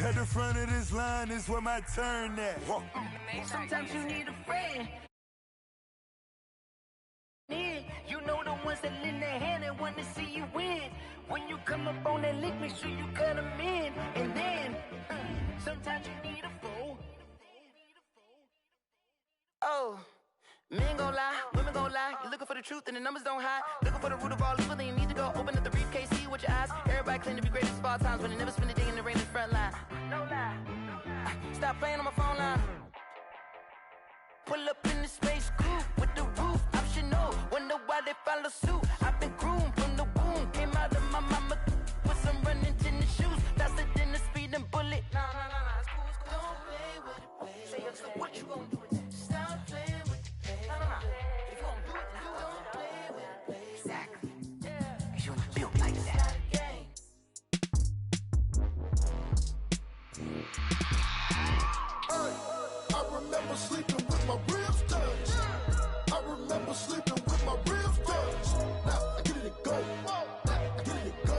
At the front of this line is where my turn at. Sometimes you need a friend. You know the ones that lend their hand and want to see you win. When you come up on that lick, make sure you cut them in. And then, sometimes you need a fool. Oh, men gon' lie, women gon' lie. You're looking for the truth and the numbers don't hide. Looking for the root of all evil, then you need to go open up the briefcase, see with your eyes. Everybody claim to be greatest of all times, but they never spend a day in the rain in the front line. No lie. Stop playing on my phone line. Pull up in the space coupe with the roof optional. Wonder why they follow suit. I've been groomed from the womb. Came out of my mama with some running tennis shoes. Faster than the speeding bullet. No, it's cool, it's cool. Don't play with it, play. Say so what you gon' do with it? Stop playing with it, play. No. If you gon' do it, then don't play with it, play. Exactly. Yeah. 'Cause you ain't built like that. I remember sleeping with my ribs touched. I remember sleeping with my ribs touched. Now I get it and go. Now I get it and go.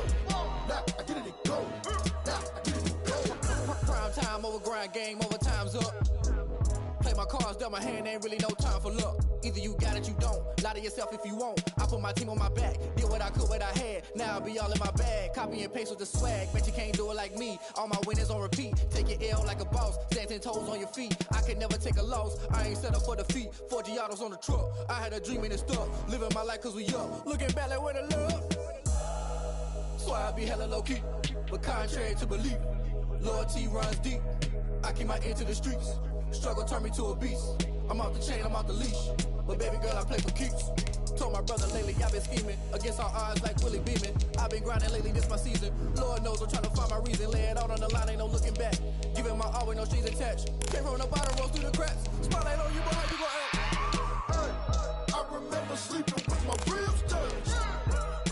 Now I get it and go. Now I get it and go. Prime time over grind game, over time's up. Play my cards, dealt my hand, ain't really no time for luck. Either you got it, you don't. Lie to yourself if you won't. I put my team on my back, did what I could, what I had. Now I'll be all in my bag. Copy and paste with the swag. Bet you can't do it like me. All my winners on repeat. Take your L like a boss. Stand 10 toes on your feet. I can never take a loss. I ain't set up for defeat. 4 Giottos on the truck. I had a dream and it stuck. Living my life cause we up. Looking back like where the love. So I be hella low key. But contrary to belief, loyalty runs deep. I keep my ear to the streets. Struggle turned me to a beast. I'm off the chain, I'm off the leash. But baby girl, I play for keeps. Told my brother lately, I've been scheming against all odds like Willie Beeman. I've been grinding lately, this my season. Lord knows I'm trying to find my reason. Lay it out on the line, ain't no looking back. Giving my all with no strings attached. Came from the bottom, rose through the cracks. Spotlight on you, but how you gon' act? I remember sleeping with my ribs touched.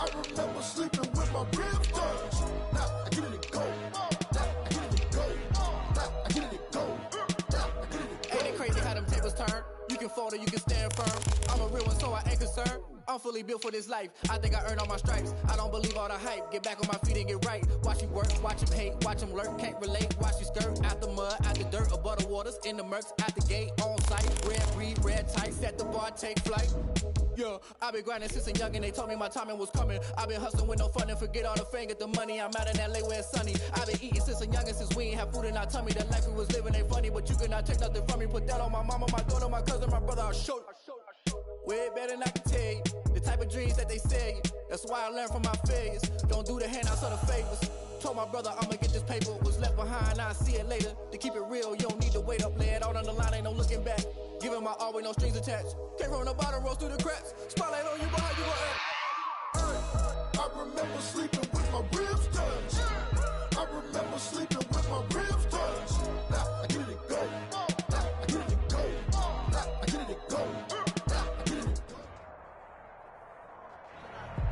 I remember sleeping with my ribs touched. Now I get it and go. Now I get it and go. Now I get it and go. Now I get it and go. Ain't it crazy how them tables turn? You can fall or you can stand firm. I'm a real one, so I ain't concerned. I'm fully built for this life. I think I earned all my stripes. I don't believe all the hype. Get back on my feet and get right. Watch him work, watch him hate, watch him lurk. Can't relate, watch you skirt. Out the mud, out the dirt, above the waters, in the murks, out the gate, on site. Red breed, red tight, set the bar, take flight. Yeah, I been grinding since a youngin'. They told me my timing was coming. I been hustling with no fun and forget all the fame, get the money. I'm out in LA where it's sunny. I been eating since a youngin', since we ain't have food in our tummy. The life we was living ain't funny, but you cannot take nothing from me. Put that on my mama, my daughter, my cousin, my brother. I'll show you. Way better than I can tell you. The type of dreams that they sell you. That's why I learned from my failures. Don't do the handouts or the favors. Told my brother I'ma get this paper. Was left behind, I'll see it later. To keep it real, you don't need to wait up. Lay it out on the line, ain't no looking back. Giving my all with no strings attached. Came from the bottom, rose through the cracks. Spotlight on you, but how you gon' act? I remember sleeping with my ribs touched. I remember sleeping with my ribs touched. Now I get it and go. Now I get it and go. Now I get it and go. Now I get it and go.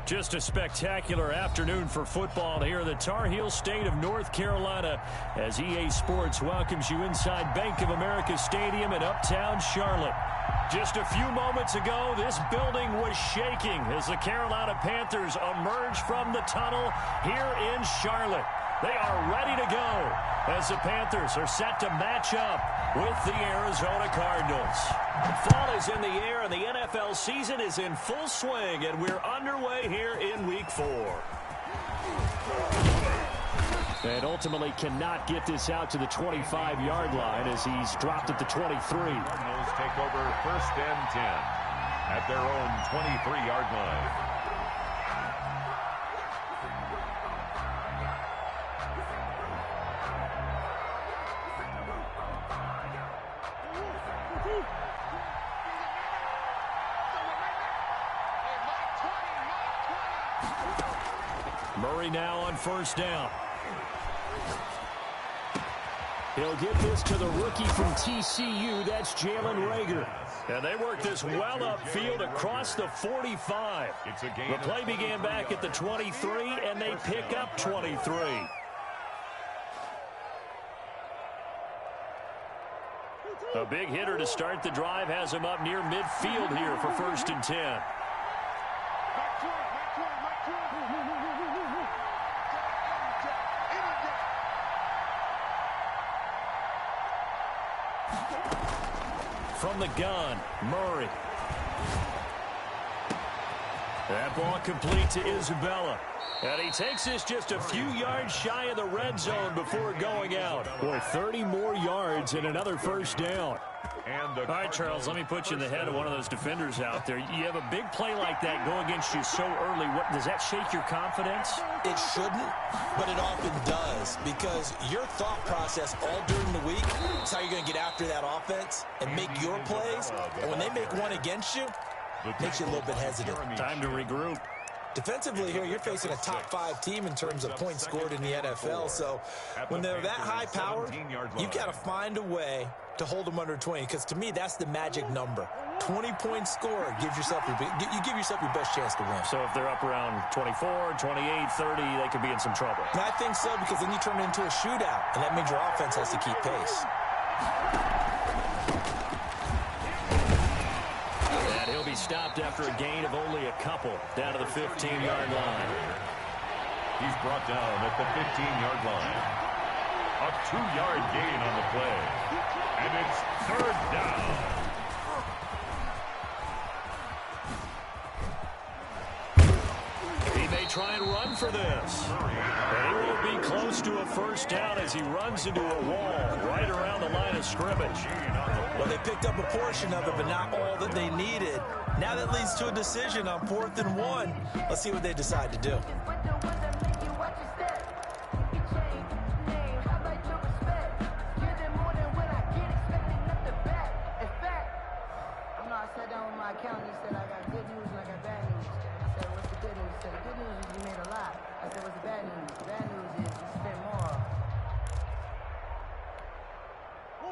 Just a spectacular afternoon for football here in the Tar Heel state of North Carolina as EA Sports welcomes you inside Bank of America Stadium in uptown Charlotte. Just a few moments ago, this building was shaking as the Carolina Panthers emerged from the tunnel here in Charlotte. They are ready to go as the Panthers are set to match up with the Arizona Cardinals. Fall is in the air and the NFL season is in full swing, and we're underway here in Week 4. And ultimately cannot get this out to the 25-yard line as he's dropped at the 23. Cardinals take over 1st and 10 at their own 23-yard line. Murray now on 1st down. He'll get this to the rookie from TCU. That's Jalen Reagor. And they work this well upfield across the 45. The play began back at the 23, and they pick up 23. A big hitter to start the drive has him up near midfield here for 1st and 10. From the gun, Murray. That ball complete to Isabella. And he takes this just a few yards shy of the red zone before going out. Boy, 30 more yards and another first down. All right, Charles, let me put you in the head of one of those defenders out there. You have a big play like that go against you so early. Does that shake your confidence? It shouldn't, but it often does, because your thought process all during the week is how you're going to get after that offense and make your plays. And when they make one against you, it makes you a little bit hesitant. Time to regroup. Defensively here, you're facing a top-5 team in terms of points scored in the NFL. So when they're that high-powered, you've got to find a way to hold them under 20, because to me, that's the magic number. 20-point score gives yourself you give yourself your best chance to win. So if they're up around 24, 28, 30, they could be in some trouble. And I think so, because then you turn it into a shootout, and that means your offense has to keep pace. And he'll be stopped after a gain of only a couple, down to the 15-yard line. He's brought down at the 15-yard line. A 2-yard gain on the play. And it's third down. He may try and run for this. And he won't be close to a first down as he runs into a wall right around the line of scrimmage. Well, they picked up a portion of it, but not all that they needed. Now that leads to a decision on 4th and 1. Let's see what they decide to do.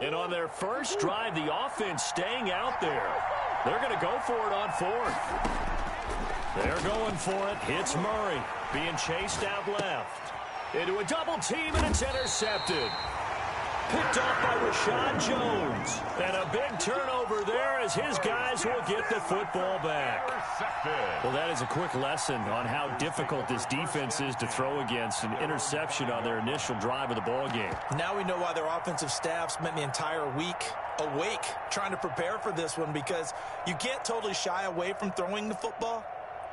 And on their first drive, the offense staying out there. They're going to go for it on 4th. They're going for it. Hits Murray. Being chased out left. Into a double team, and it's intercepted. Picked off by Rashad Jones. And a big turnover there as his guys will get the football back. Well, that is a quick lesson on how difficult this defense is to throw against. An interception on their initial drive of the ball game. Now we know why their offensive staff spent the entire week awake trying to prepare for this one, because you can't totally shy away from throwing the football.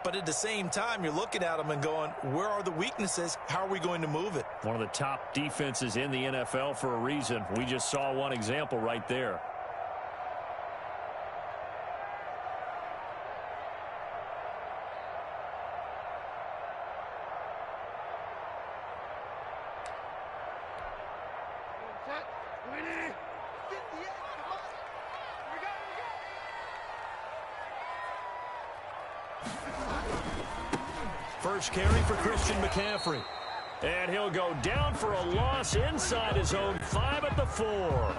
But at the same time, you're looking at them and going, where are the weaknesses? How are we going to move it? One of the top defenses in the NFL for a reason. We just saw one example right there. First carry for Christian McCaffrey. And he'll go down for a loss inside his own 5 at the 4.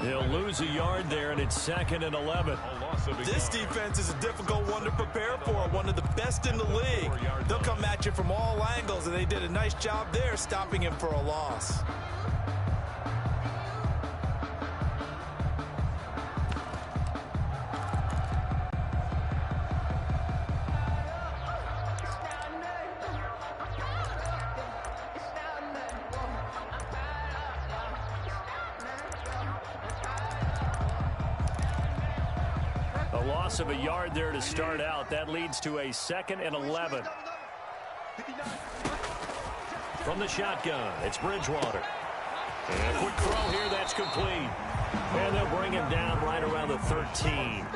He'll lose a yard there, and it's 2nd and 11. This defense is a difficult one to prepare for, one of the best in the league. They'll come at you from all angles, and they did a nice job there stopping him for a loss. Loss of a yard there to start out. That leads to a 2nd and 11. From the shotgun, it's Bridgewater. And a quick throw here, that's complete. And they'll bring him down right around the 13.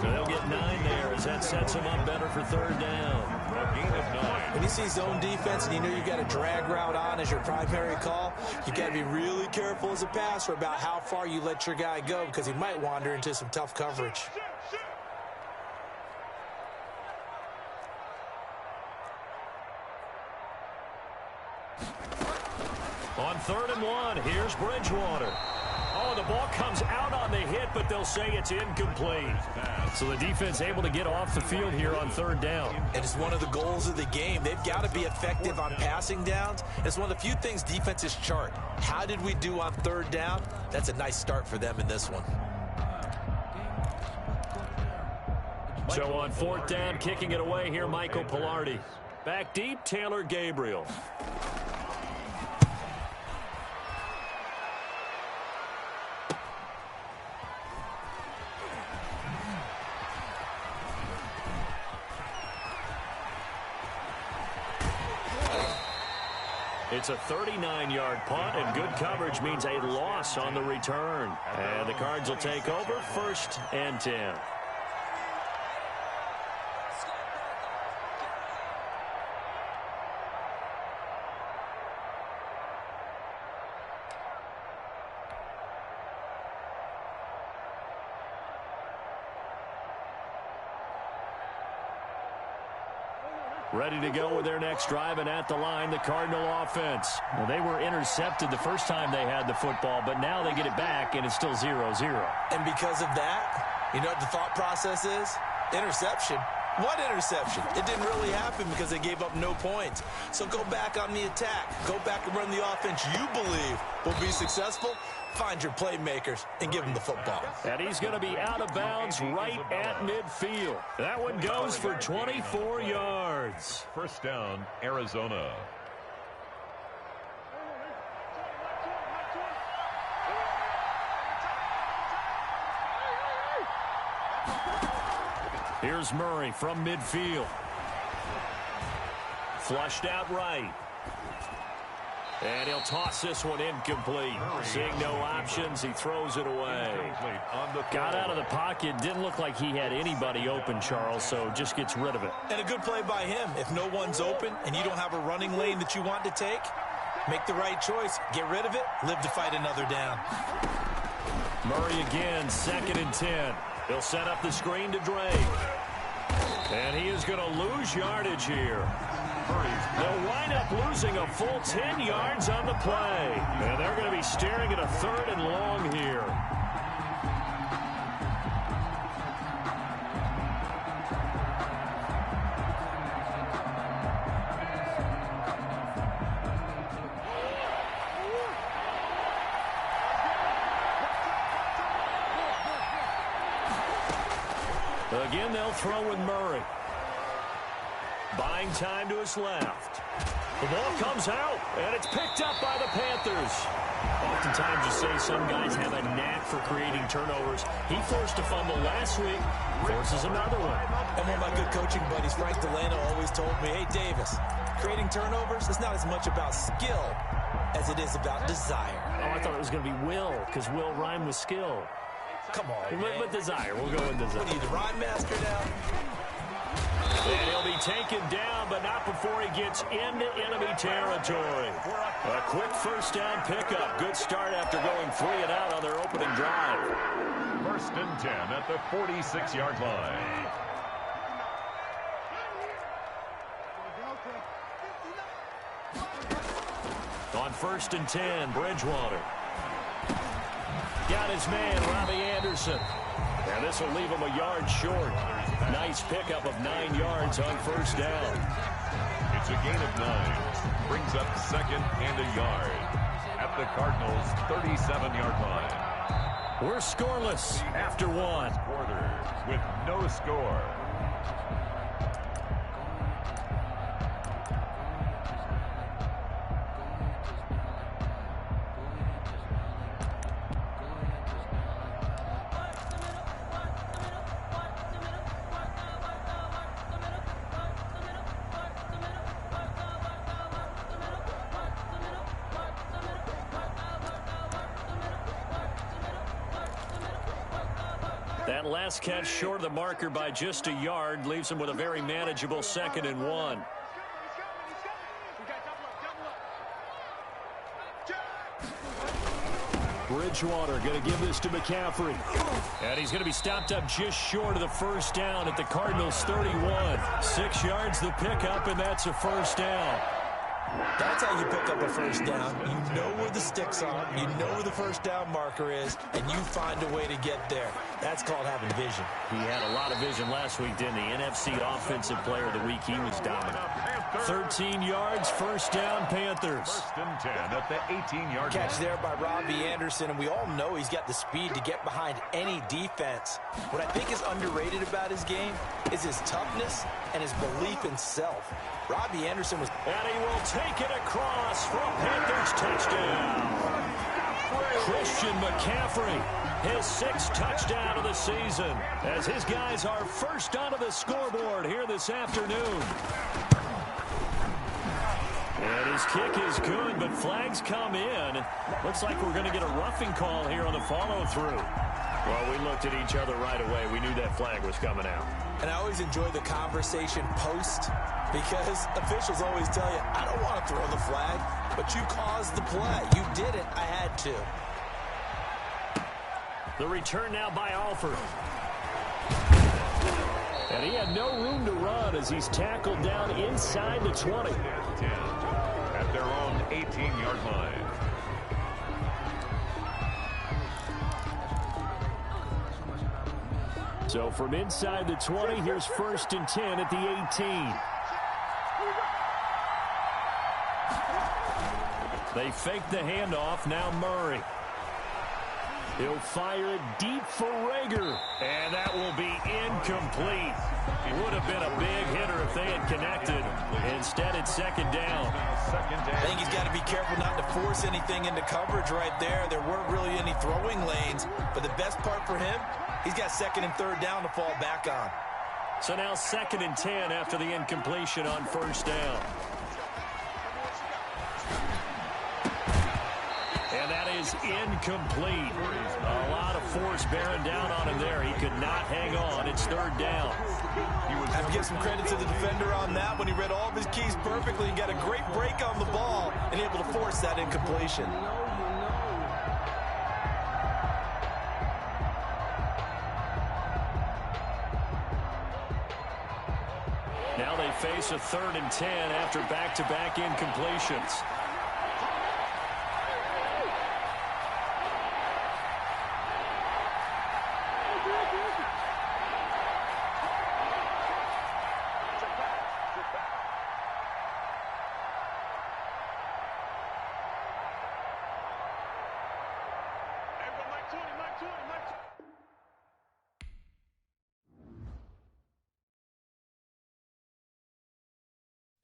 So they'll get 9 there as that sets him up better for 3rd down. A gain of 9. When you see zone defense and you know you've got a drag route on as your primary call, you've got to be really careful as a passer about how far you let your guy go, because he might wander into some tough coverage. On 3rd and 1, here's Bridgewater. Oh, the ball comes out on the hit, but they'll say it's incomplete. So the defense able to get off the field here on 3rd down. And it's one of the goals of the game. They've got to be effective on passing downs. It's one of the few things defenses chart. How did we do on 3rd down? That's a nice start for them in this one. So on 4th down, kicking it away here, Michael Pilardi. Back deep, Taylor Gabriel. It's a 39-yard punt, and good coverage means a loss on the return. And the Cards will take over 1st and 10. Ready to go with their next drive, and at the line, the Cardinal offense. Well, they were intercepted the first time they had the football, but now they get it back, and it's still 0-0. And because of that, you know what the thought process is? Interception. What interception? It didn't really happen because they gave up no points. So go back on the attack. Go back and run the offense you believe will be successful. Find your playmakers and give them the football. And he's going to be out of bounds right at midfield. That one goes for 24 yards. First down, Arizona. Here's Murray from midfield. Flushed out right. And he'll toss this one incomplete. Seeing no options, he throws it away. Got out of the pocket. Didn't look like he had anybody open, Charles, so just gets rid of it. And a good play by him. If no one's open and you don't have a running lane that you want to take, make the right choice. Get rid of it. Live to fight another down. Murray again, 2nd and 10. He'll set up the screen to Drake. And he is going to lose yardage here. They'll wind up losing a full 10 yards on the play. And they're going to be staring at a 3rd and long here. Again, they'll throw with Murray. Buying time to his left. The ball comes out, and it's picked up by the Panthers. Oftentimes you say some guys have a knack for creating turnovers. He forced a fumble last week, forces another one. And one of my good coaching buddies, Frank Delano, always told me, hey, Davis, creating turnovers is not as much about skill as it is about desire. Oh, I thought it was going to be will, because will rhyme with skill. Come on, man. With desire. We'll go with desire. What are you, the rhyme master now? And he'll be taken down, but not before he gets into enemy territory. A quick first down pickup. Good start after going 3 and out on their opening drive. 1st and 10 at the 46-yard line. On 1st and 10, Bridgewater. Got his man, Robbie Anderson. And this will leave him a yard short. Nice pickup of 9 yards on 1st down. It's a gain of 9. Brings up 2nd and a yard at the Cardinals' 37-yard line. We're scoreless after 1. Quarter with no score. That last catch short of the marker by just a yard leaves him with a very manageable 2nd and 1. Bridgewater going to give this to McCaffrey. And he's going to be stopped up just short of the 1st down at the Cardinals' 31. 6 yards the pickup, and that's a 1st down. That's how you pick up a 1st down. You know where the sticks are, you know where the 1st down marker is, and you find a way to get there. That's called having vision. He had a lot of vision last week, didn't he? NFC Offensive Player of the Week, he was dominant. 13 yards, 1st down, Panthers. 1st and 10 at the 18-yard line. Catch there by Robbie Anderson, and we all know he's got the speed to get behind any defense. What I think is underrated about his game is his toughness and his belief in self. Robbie Anderson was... And he will take it across for a Panthers touchdown. Christian McCaffrey, his 6th touchdown of the season, as his guys are first onto the scoreboard here this afternoon. And His kick is good, but flags come in. Looks like we're going to get a roughing call here on the follow-through. Well, we looked at each other right away. We knew that flag was coming out. And I always enjoy the conversation post because officials always tell you, I don't want to throw the flag, but you caused the play. You did it. I had to. The return now by Alford. And he had no room to run as he's tackled down inside the 20. 10 at their own 18-yard line. So from inside the 20, here's 1st and 10 at the 18. They fake the handoff. Now Murray. He'll fire it deep for Rager. And that will be incomplete. Would have been a big hitter if they had connected. Instead, it's 2nd down. I think he's got to be careful not to force anything into coverage right there. There weren't really any throwing lanes. But the best part for him, he's got 2nd and 3rd down to fall back on. So now 2nd and 10 after the incompletion on 1st down. And that is incomplete. A lot of force bearing down on him there. He could not hang on. It's 3rd down. I have to give some credit to the defender on that when he read all of his keys perfectly and got a great break on the ball and able to force that incompletion. Now they face a 3rd and 10 after back-to-back incompletions.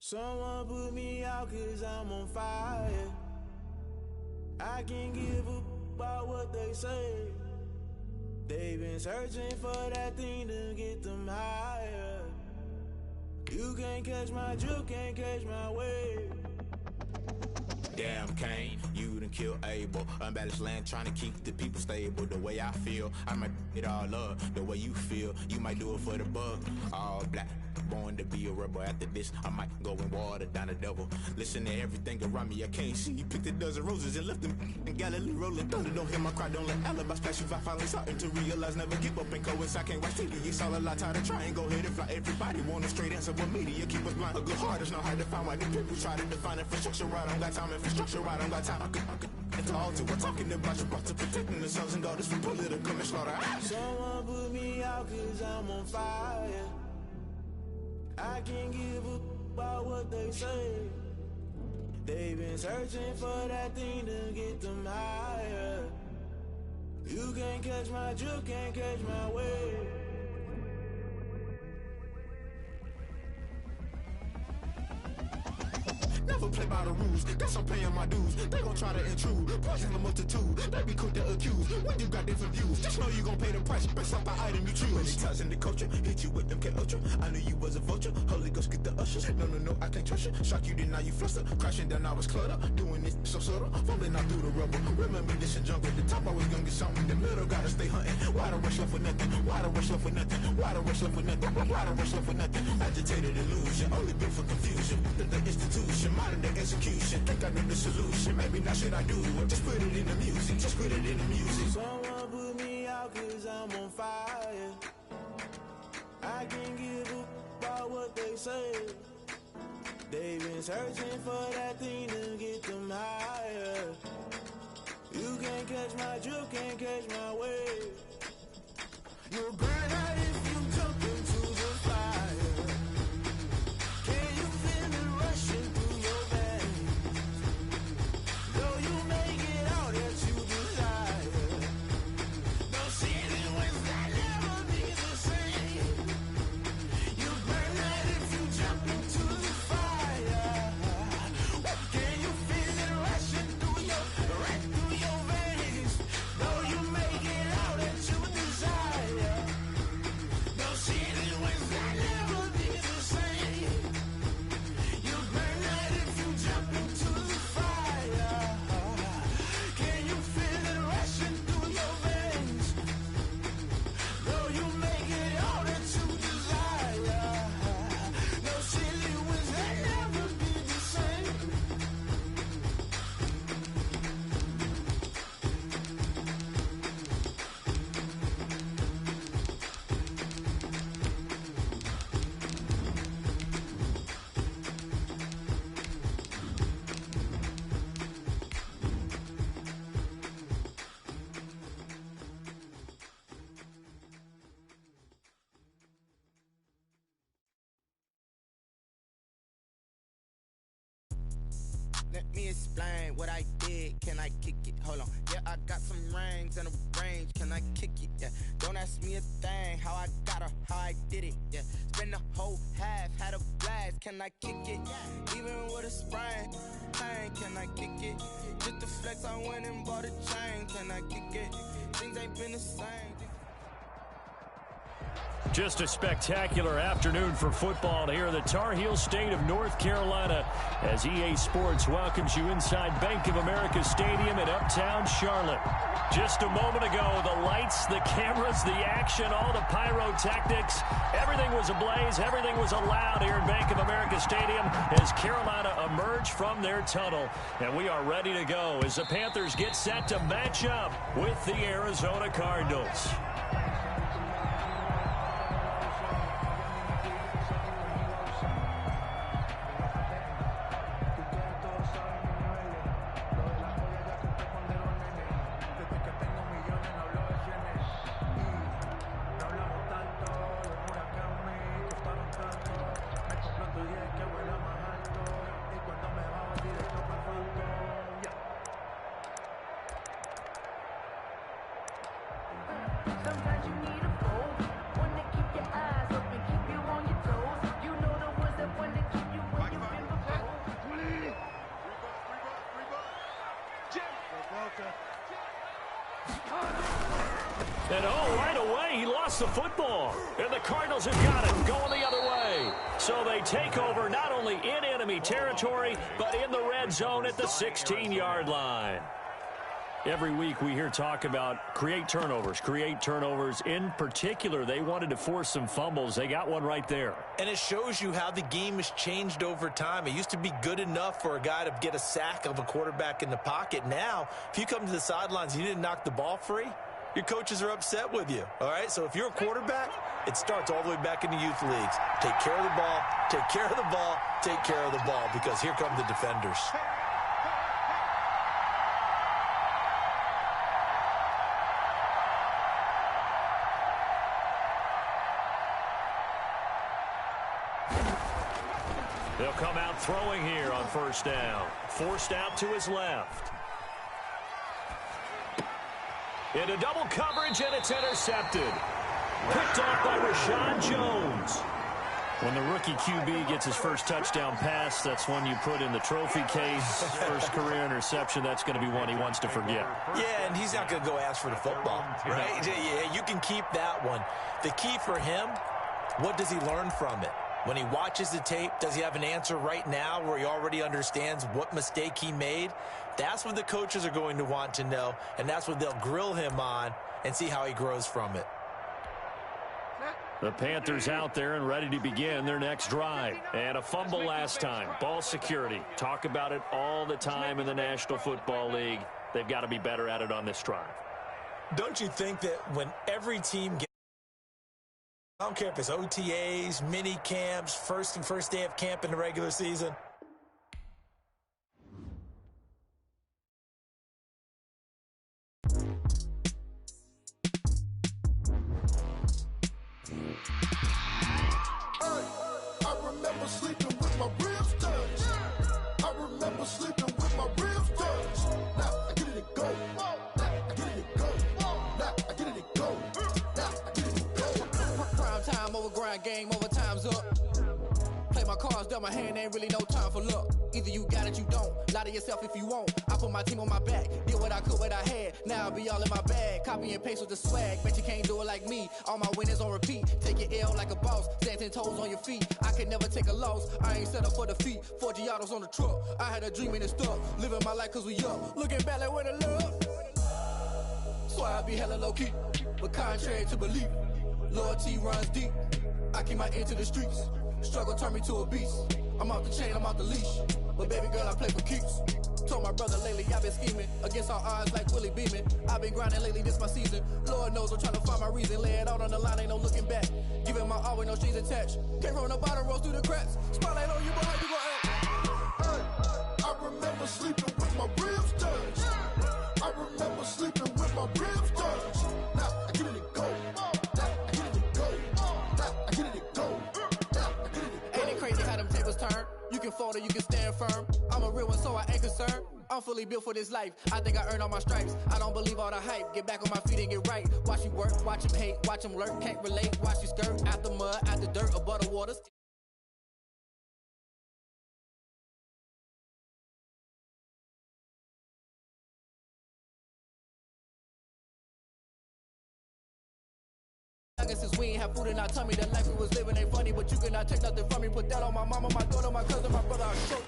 Someone put me out 'cause I'm on fire. I can't give up about what they say. They've been searching for that thing to get them higher. You can't catch my drift, can't catch my wave. Damn, Kane, you done killed Abel. Unbalanced land, trying to keep the people stable. The way I feel, I might it all up. The way you feel, you might do it for the buck. All black, born to be a rebel. After this, I might go and water down the devil. Listen to everything around me, I can't see. You picked a dozen roses and left them in Galilee rolling thunder. Don't hear my cry, don't let alibis pass you. I finally starting to realize, never give up and coincide. Can't watch TV, it's all a lot. Tired of trying, go ahead and fly. Everybody want a straight answer, but media keep us blind. A good heart is not hard to find. Why the people try to define infrastructure right? I don't got time, infrastructure right, I don't got time. I could all to. We're talking about you, brought to protecting the sons and daughters from political and slaughter. Someone put me out 'cause I'm on fire. I can't give up about what they say. They've been searching for that thing to get them higher. You can't catch my drift, can't catch my wave. Never play by the rules, guess I'm paying my dues. They gon' try to intrude, poison the multitude. They be quick to accuse, when you got different views. Just know you gon' pay the price, based off the item you choose. Many times in the culture, hit you with them K Ultra. I knew you was a vulture, Holy Ghost get the ushers. No, I can't trust you. Shock you, then now you fluster. Crashing down, I was cluttered. Doing this so subtle, falling out through the rubble. Remember this in jungle, the top I was gonna get something. The middle gotta stay hunting. Why the rush left for nothing? Why the rush left for nothing? Why the rush left for nothing? Why the rush left for nothing? Agitated illusion, only built for confusion. The institution, modern day execution. Think I know the solution. Maybe not shit I do. Just put it in the music. Just put it in the music. Someone put me out 'cause I'm on fire. I can't give up about what they say. They've been searching for that thing to get them higher. You can't catch my drift, can't catch my wave. You'll burn out if you jump into the fire. Can you feel it rushing through your veins? Though you make it out that you desire. No ceiling when that never be the same. You burn out if you jump into the fire. Can you feel it rushing through your veins? Though you make it out that you desire. me explain what I did. Can I kick it? Hold on. Yeah, I got some rings and a range. Can I kick it? Yeah. Don't ask me a thing. How I got her, how I did it. Yeah. Spend the whole half, had a blast. Can I kick it? Even with a sprain. Pain, can I kick it? Just the flex, I went and bought a chain. Can I kick it? Things ain't been the same. Just a spectacular afternoon for football here in the Tar Heel state of North Carolina as EA Sports welcomes you inside Bank of America Stadium in uptown Charlotte. Just a moment ago, the lights, the cameras, the action, all the pyrotechnics, everything was ablaze, everything was allowed here in Bank of America Stadium as Carolina emerged from their tunnel. And we are ready to go as the Panthers get set to match up with the Arizona Cardinals. Sometimes you need a fold, one to keep your eyes open, keep you on your toes. You know the ones that want to keep you when you've been before. And right away, he lost the football. And the Cardinals have got it, going the other way. So they take over not only in enemy territory, but in the red zone at the 16-yard line. Every week we hear talk about create turnovers. In particular, they wanted to force some fumbles. They got one right there. And it shows you how the game has changed over time. It used to be good enough for a guy to get a sack of a quarterback in the pocket. Now, if you come to the sidelines and you didn't knock the ball free, your coaches are upset with you. All right, so if you're a quarterback, it starts all the way back in the youth leagues. Take care of the ball, take care of the ball, take care of the ball, because here come the defenders. They'll come out throwing here on first down. Forced out to his left. Into double coverage, and it's intercepted. Picked off by Rashad Jones. When the rookie QB gets his first touchdown pass, that's one you put in the trophy case. First career interception, that's going to be one he wants to forget. Yeah, and he's not going to go ask for the football, right? Yeah, you can keep that one. The key for him, what does he learn from it? When he watches the tape, does he have an answer right now where he already understands what mistake he made? That's what the coaches are going to want to know, and that's what they'll grill him on and see how he grows from it. The Panthers out there and ready to begin their next drive. And a fumble last time. Ball security. Talk about it all the time in the National Football League. They've got to be better at it on this drive. Don't you think that when every team gets, I don't care if it's OTAs, mini camps, first day of camp in the regular season, I remember sleeping with my ribs touched. I remember sleeping with my ribs touched. Now I get it to go. Now I get it to go. Now I get it to go. Now I get it to go. Prime time over grind game, overtime's up. Play my cards, dealt my hand, ain't really no time for luck. Either you got it, you don't. Lie to yourself if you won't. I put my team on my back. Did what I could, what I had. Now I'll be all in my bag. Copy and paste with the swag. Bet you can't do it like me. All my winners on repeat. Take your L like a boss. Stand 10 toes on your feet. I can never take a loss. I ain't set up for defeat. 4 Giottos on the truck. I had a dream and it stuck. Living my life cause we up. Looking back like where the love. So I be hella low key. But contrary to belief, loyalty runs deep. I keep my ear to the streets. Struggle turned me to a beast. I'm off the chain, I'm off the leash. But baby girl, I play for keeps. Told my brother lately, I've been scheming. Against all odds like Willie Beeman. I've been grinding lately, this my season. Lord knows I'm trying to find my reason. Lay it out on the line, ain't no looking back. Giving my all with no strings attached. Came from the bottom, rose through the cracks. Spotlight on you, but how you gon' act? I remember sleeping with my ribs touched. I remember sleeping with my ribs touched. Now I get it to go. Now I get it to go. Now I get it to go. Now I get it to go. Ain't it crazy how them tables turn? You can can fall or you can stand firm. I'm a real one, so I ain't concerned. I'm fully built for this life. I think I earned all my stripes. I don't believe all the hype. Get back on my feet and get right. Watch you work, watch him hate, watch him lurk. Can't relate, watch you skirt. Out the mud, out the dirt, above the waters. Since we ain't have food in our tummy, the life we was living ain't funny, but you cannot take nothing from me. Put that on my mama, my daughter, my cousin, my brother. I show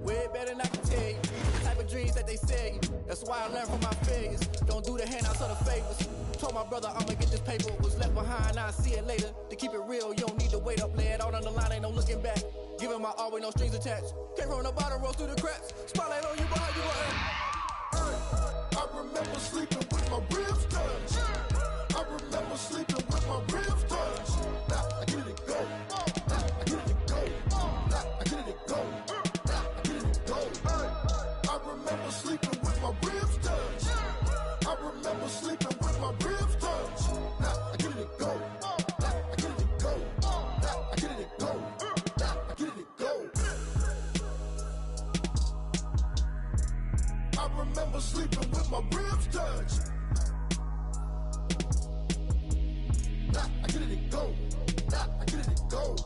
way better than I can tell you. The type of dreams that they sell you. That's why I learned from my failures. Don't do the handouts or the favors. Told my brother I'ma get this paper. Was left behind, I'll see it later. To keep it real, you don't need to wait up. Lay it out on the line, ain't no looking back. Giving my all with no strings attached. Came from the bottom, rose through the cracks. Spotlight on you, but how you gonna I remember sleeping with my ribs touched. I remember sleeping with my ribs touched. Now I get it go. Now I get it go. Now I get it go. Now I get it go. I remember sleeping with my ribs touched. I remember sleeping with my ribs touched. Now I get it go. Now I get it go. Now I get it go. Now I get it go. I remember sleeping with my ribs touched. Nah, I get it go. Nah, I get it go.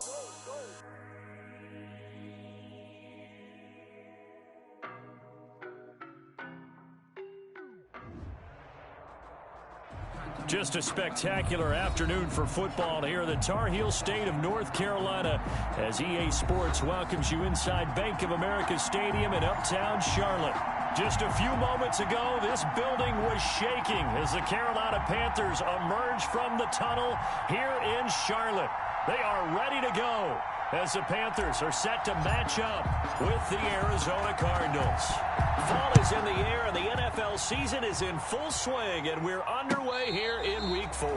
Just a spectacular afternoon for football here in the Tar Heel state of North Carolina as EA Sports welcomes you inside Bank of America Stadium in uptown Charlotte. Just a few moments ago, this building was shaking as the Carolina Panthers emerged from the tunnel here in Charlotte. They are ready to go as the Panthers are set to match up with the Arizona Cardinals. Fall is in the air and the NFL season is in full swing, and we're underway here in Week 4.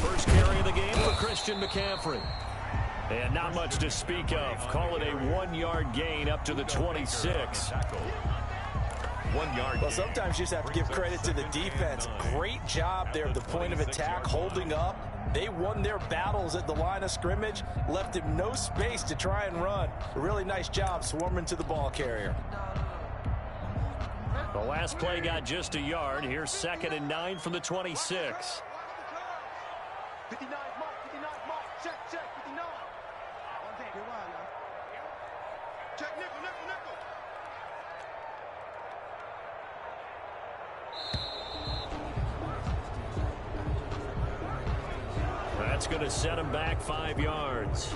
First carry of the game for Christian McCaffrey. And not much to speak of. Call it a 1-yard gain up to the 26. 1 yard. Well, sometimes you just have to give credit to the defense. Great job there at the point of attack, holding up. They won their battles at the line of scrimmage, left him no space to try and run. A really nice job swarming to the ball carrier. The last play got just a yard. Here's 2nd and 9 from the 26. 59, mark, 59, mark, check, 59. You're wild now. Check, nickel. That's going to set him back 5 yards.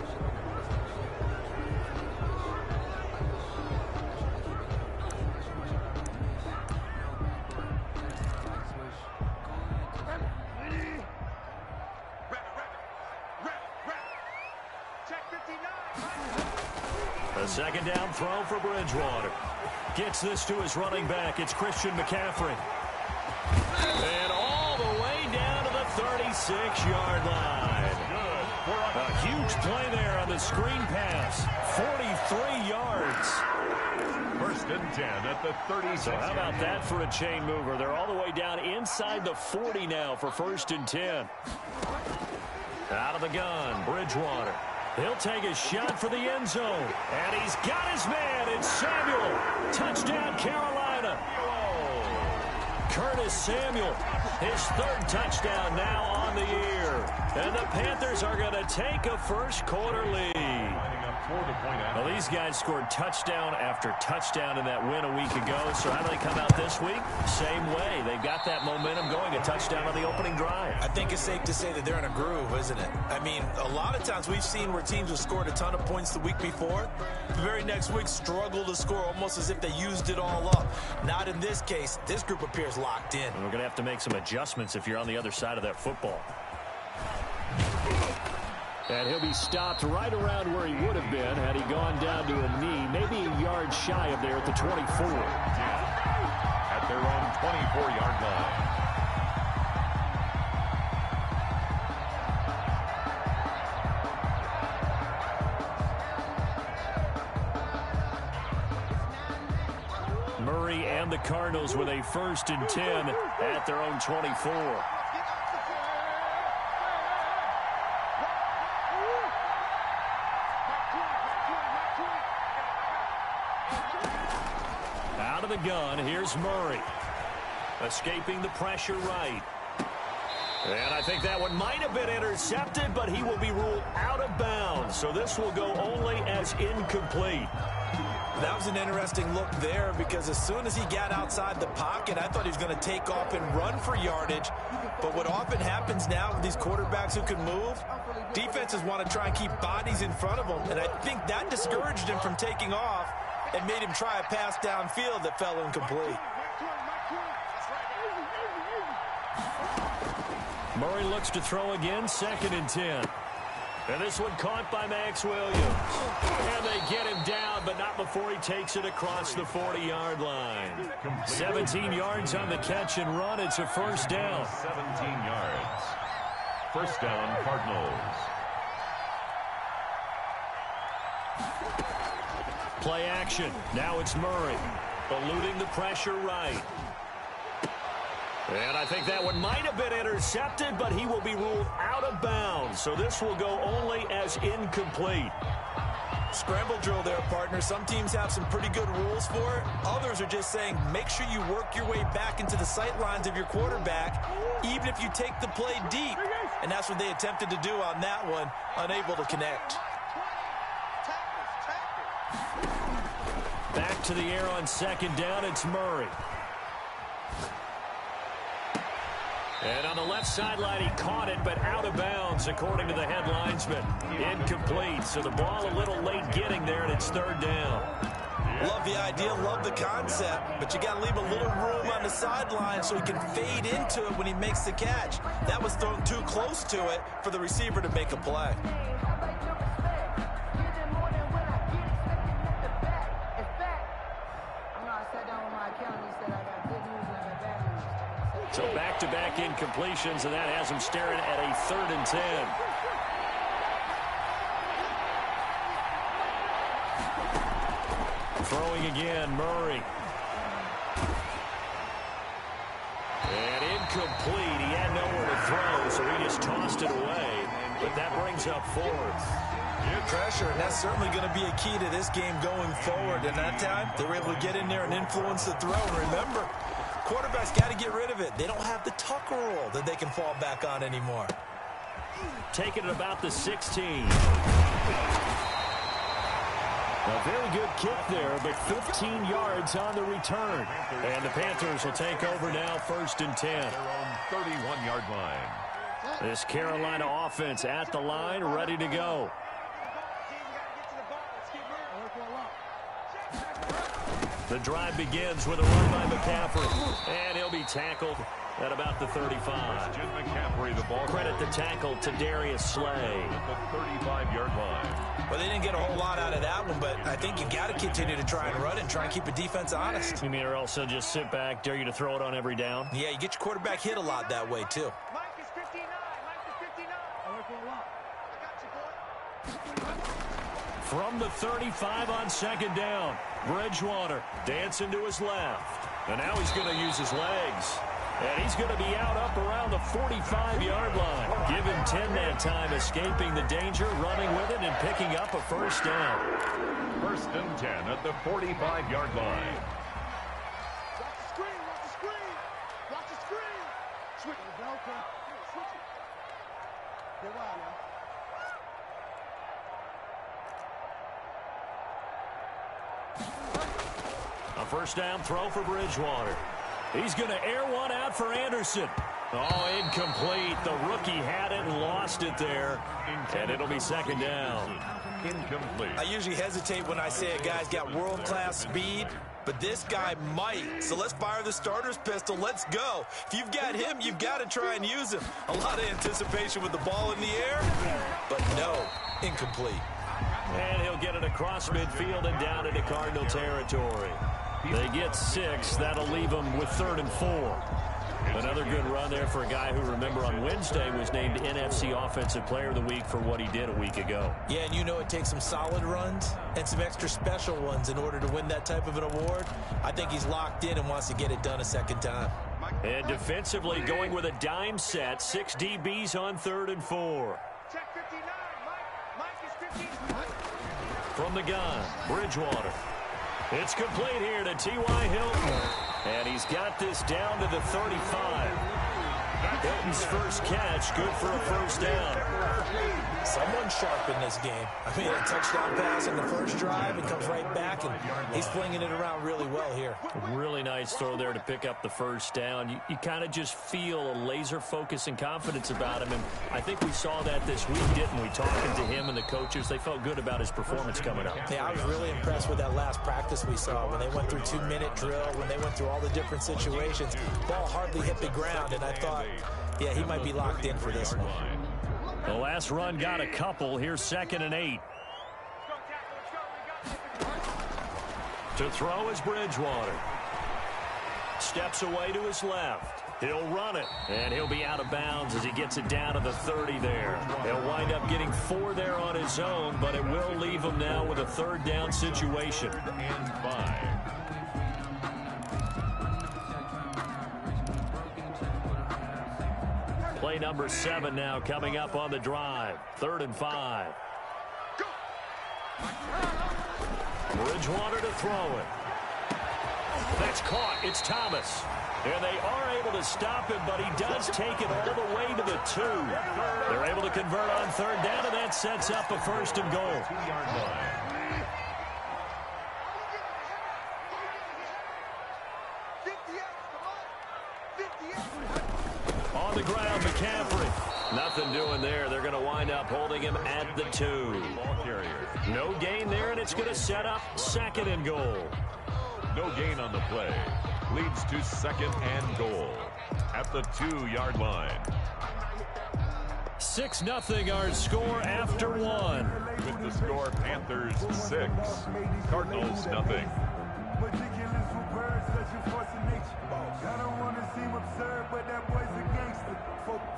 A second down throw for Bridgewater. Gets this to his running back. It's Christian McCaffrey. And all the way down to the 36-yard line. A huge play there on the screen pass. 43 yards. 1st and 10 at the 36. So how about that for a chain mover? They're all the way down inside the 40 now for 1st and 10. Out of the gun, Bridgewater. He'll take a shot for the end zone. And he's got his man. It's Samuel. Touchdown, Carolina. Curtis Samuel, his 3rd touchdown now on the year. And the Panthers are going to take a first quarter lead. for the point after. Well, these guys scored touchdown after touchdown in that win a week ago. So how do they come out this week? Same way. They've got that momentum going, a touchdown on the opening drive. I think it's safe to say that they're in a groove, isn't it? I mean, a lot of times we've seen where teams have scored a ton of points the week before. The very next week struggle to score almost as if they used it all up. Not in this case. This group appears locked in. And we're going to have to make some adjustments if you're on the other side of that football. And he'll be stopped right around where he would have been had he gone down to a knee, maybe a yard shy of there at the 24. At their own 24-yard line. Murray and the Cardinals with a 1st and 10 at their own 24. Out of the gun, here's Murray. Escaping the pressure right. And I think that one might have been intercepted, but he will be ruled out of bounds. So this will go only as incomplete. That was an interesting look there because as soon as he got outside the pocket, I thought he was going to take off and run for yardage. But what often happens now with these quarterbacks who can move, defenses want to try and keep bodies in front of them. And I think that discouraged him from taking off and made him try a pass downfield that fell incomplete. Murray looks to throw again, 2nd and 10. And this one caught by Max Williams. And they get him down, but not before he takes it across the 40-yard line. 17 yards on the catch and run. It's a 1st down. 17 yards. 1st down, Cardinals. Play action. Now it's Murray. Eluding the pressure right. And I think that one might have been intercepted, but he will be ruled out of bounds. So this will go only as incomplete. Scramble drill there, partner. Some teams have some pretty good rules for it. Others are just saying make sure you work your way back into the sight lines of your quarterback, even if you take the play deep. And that's what they attempted to do on that one, unable to connect. Back to the air on 2nd down, it's Murray. And on the left sideline, he caught it, but out of bounds, according to the head linesman. Incomplete, so the ball a little late getting there, and it's 3rd down. Love the idea, love the concept, but you got to leave a little room on the sideline so he can fade into it when he makes the catch. That was thrown too close to it for the receiver to make a play. So back-to-back incompletions, and that has him staring at a 3rd and 10. Throwing again, Murray. And incomplete. He had nowhere to throw, so he just tossed it away. But that brings up 4th. Good pressure, and that's certainly going to be a key to this game going forward. And that time, they were able to get in there and influence the throw. And remember, quarterbacks got to get rid of it. They don't have the Tucker rule that they can fall back on anymore. Taking it about the 16. A very good kick there, but 15 yards on the return. And the Panthers will take over now, 1st and 10. Their own 31-yard line. This Carolina offense at the line, ready to go. The drive begins with a run by McCaffrey, and he'll be tackled at about the 35. Jim McCaffrey, the ball. Credit the tackle to Darius Slay. At the 35-yard line. Well, they didn't get a whole lot out of that one, but I think you got to continue to try and run and try and keep a defense honest. You mean or also just sit back, dare you to throw it on every down? Yeah, you get your quarterback hit a lot that way, too. From the 35 on 2nd down, Bridgewater dancing to his left. And now he's going to use his legs. And he's going to be out up around the 45-yard line. Give him 10 that time, escaping the danger, running with it, and picking up a 1st down. 1st and 10 at the 45-yard line. Watch the screen, watch the screen. Watch the screen. Switch it, okay. Switch it. Get wild now. first down throw for Bridgewater. He's going to air one out for Anderson. Oh, incomplete. The rookie had it and lost it there. And it'll be second down. Incomplete. I usually hesitate when I say a guy's got world-class speed, but this guy might. So let's fire the starter's pistol. Let's go. If you've got him, you've got to try and use him. A lot of anticipation with the ball in the air, but no, incomplete. And he'll get it across midfield and down into Cardinal territory. They get 6. That'll leave them with 3rd and 4. Another good run there for a guy who, remember, on Wednesday was named NFC Offensive Player of the Week for what he did a week ago. Yeah, and you know it takes some solid runs and some extra special ones in order to win that type of an award. I think he's locked in and wants to get it done a second time. And defensively going with a dime set, 6 DBs on 3rd and 4. Check 59. Mike is 15. From the gun, Bridgewater. It's complete here to T.Y. Hilton. And he's got this down to the 35. Hilton's first catch, good for a first down. Someone's sharp in this game. I mean, a touchdown pass in the first drive and comes right back, and he's flinging it around really well here. Really nice throw there to pick up the first down. You kind of just feel a laser focus and confidence about him, and I think we saw that this week, didn't we? Talking to him and the coaches, they felt good about his performance coming up. Yeah, I was really impressed with that last practice we saw when they went through 2-minute drill, when they went through all the different situations. Ball hardly hit the ground, and I thought, yeah, he might be locked in for this one. The last run got a couple. Here's 2nd and 8. To throw is Bridgewater. Steps away to his left. He'll run it, and he'll be out of bounds as he gets it down to the 30 there. He'll wind up getting 4 there on his own, but it will leave him now with a 3rd down situation. And 5. Play number 7 now coming up on the drive. 3rd and 5. Bridgewater to throw it. That's caught. It's Thomas. And they are able to stop him, but he does take it all the way to the 2. They're able to convert on 3rd down, and that sets up a 1st and goal. 2-yard line. On the ground, McCaffrey. Nothing doing there. They're going to wind up holding him at the 2. Ball carrier. No gain there, and it's going to set up 2nd and goal. No gain on the play. Leads to 2nd and goal at the 2-yard line. 6-0 our score after 1. With the score, Panthers 6, Cardinals nothing. Ridiculous with birds, such a force of nature. I don't want to seem absurd, but that boy's a gangster.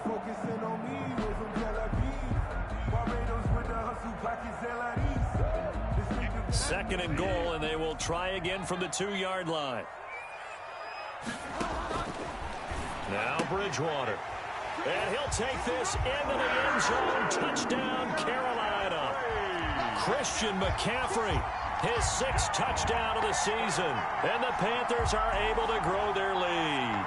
Focusing on me, was from Tel Aviv. Barbados with the hustle, pockets LIDs. 2nd and goal, and they will try again from the 2-yard line. Now Bridgewater. And he'll take this into the end zone. Touchdown, Carolina. Christian McCaffrey, his 6th touchdown of the season. And the Panthers are able to grow their lead.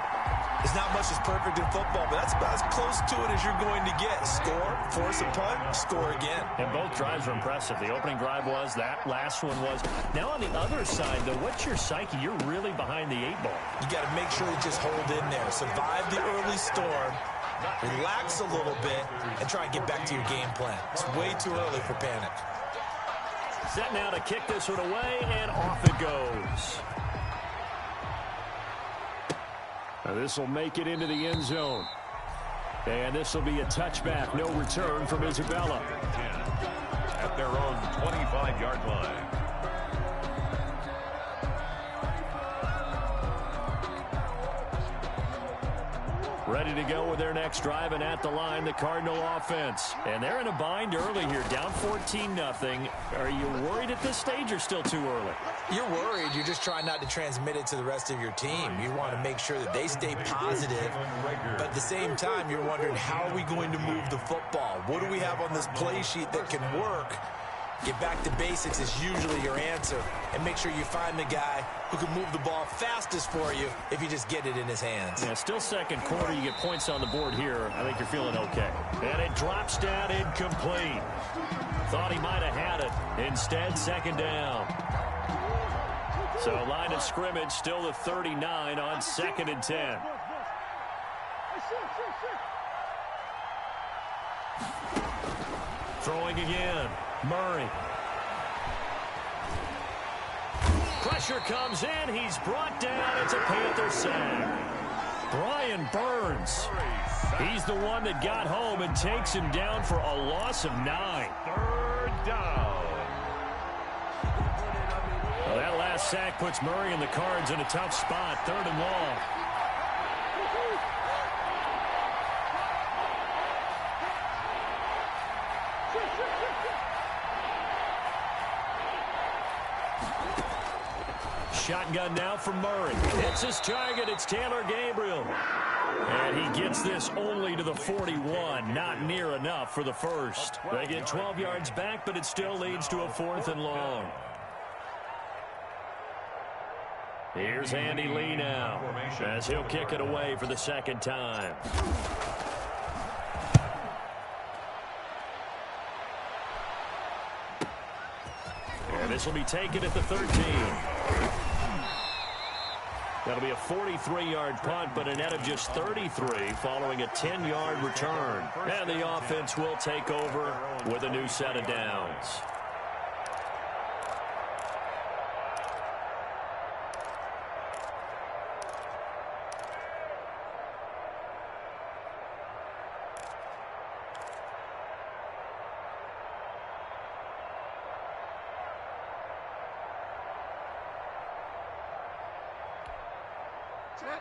There's not much that's perfect in football, but that's about as close to it as you're going to get. Score, force a punt, score again. And both drives were impressive. The opening drive was, that last one was. Now on the other side, though, what's your psyche? You're really behind the 8 ball. You got to make sure to just hold in there. Survive the early storm, relax a little bit, and try and get back to your game plan. It's way too early for panic. Set now to kick this one away, and off it goes. Now this will make it into the end zone. And this will be a touchback. No return from Isabella. At their own 25-yard line. Ready to go with their next drive, and at the line, the Cardinal offense. And they're in a bind early here, down 14-0. Are you worried at this stage or still too early? You're worried. You're just trying not to transmit it to the rest of your team. You want to make sure that they stay positive, but at the same time, you're wondering, how are we going to move the football? What do we have on this play sheet that can work? Get back to basics is usually your answer, and make sure you find the guy who can move the ball fastest for you if you just get it in his hands. Yeah, still second quarter. You get points on the board here. I think you're feeling okay. And it drops down incomplete. Thought he might have had it. Instead, 2nd down. So line of scrimmage still the 39 on 2nd and 10. Throwing again. Murray. Pressure comes in. He's brought down. It's a Panther sack. Brian Burns. He's the one that got home and takes him down for a loss of 9. 3rd down. Well, that last sack puts Murray and the Cards in a tough spot. 3rd and long. Shotgun now for Murray. It's his target. It's Taylor Gabriel. And he gets this only to the 41. Not near enough for the first. They get 12 yards back, but it still leads to a 4th and long. Here's Andy Lee now as he'll kick it away for the 2nd time. And this will be taken at the 13. That'll be a 43-yard punt, but a net of just 33 following a 10-yard return. And the offense will take over with a new set of downs.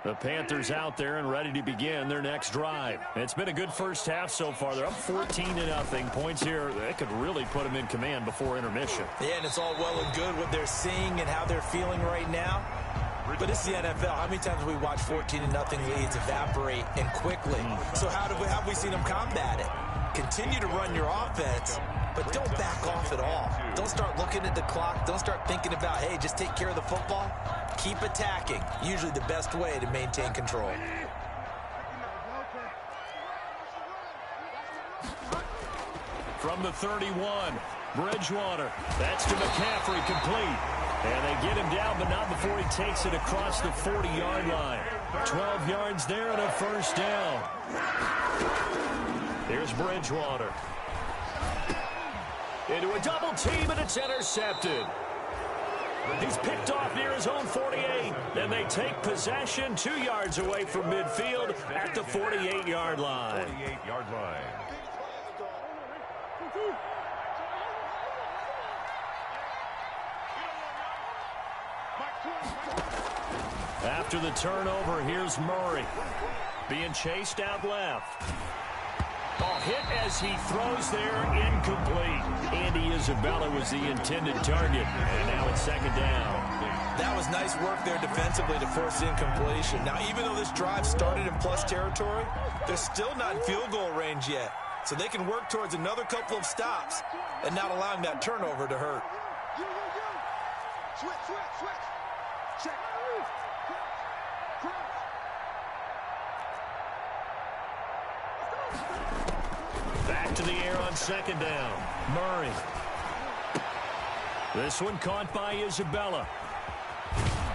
The Panthers out there and ready to begin their next drive. It's been a good first half so far. They're up 14-0. Points here, they could really put them in command before intermission. Yeah, and it's all well and good what they're seeing and how they're feeling right now. But it's the NFL. How many times have we watched 14-0 leads evaporate and quickly? So how have we seen them combat it? Continue to run your offense, but don't back off at all. Don't start looking at the clock. Don't start thinking about, hey, just take care of the football. Keep attacking. Usually the best way to maintain control. From the 31, Bridgewater. That's to McCaffrey, complete. And they get him down, but not before he takes it across the 40-yard line. 12 yards there and a 1st down. Here's Bridgewater. Into a double team, and it's intercepted. He's picked off near his own 48. Then they take possession 2 yards away from midfield at the 48-yard line. 48-yard line. After the turnover, here's Murray. Being chased out left. Ball hit as he throws there, incomplete. Andy Isabella was the intended target, and now it's 2nd down. That was nice work there defensively to force incompletion. Now, even though this drive started in plus territory, they're still not in field goal range yet. So they can work towards another couple of stops and not allowing that turnover to hurt. Switch. Check. Back to the air on 2nd down. Murray. This one caught by Isabella.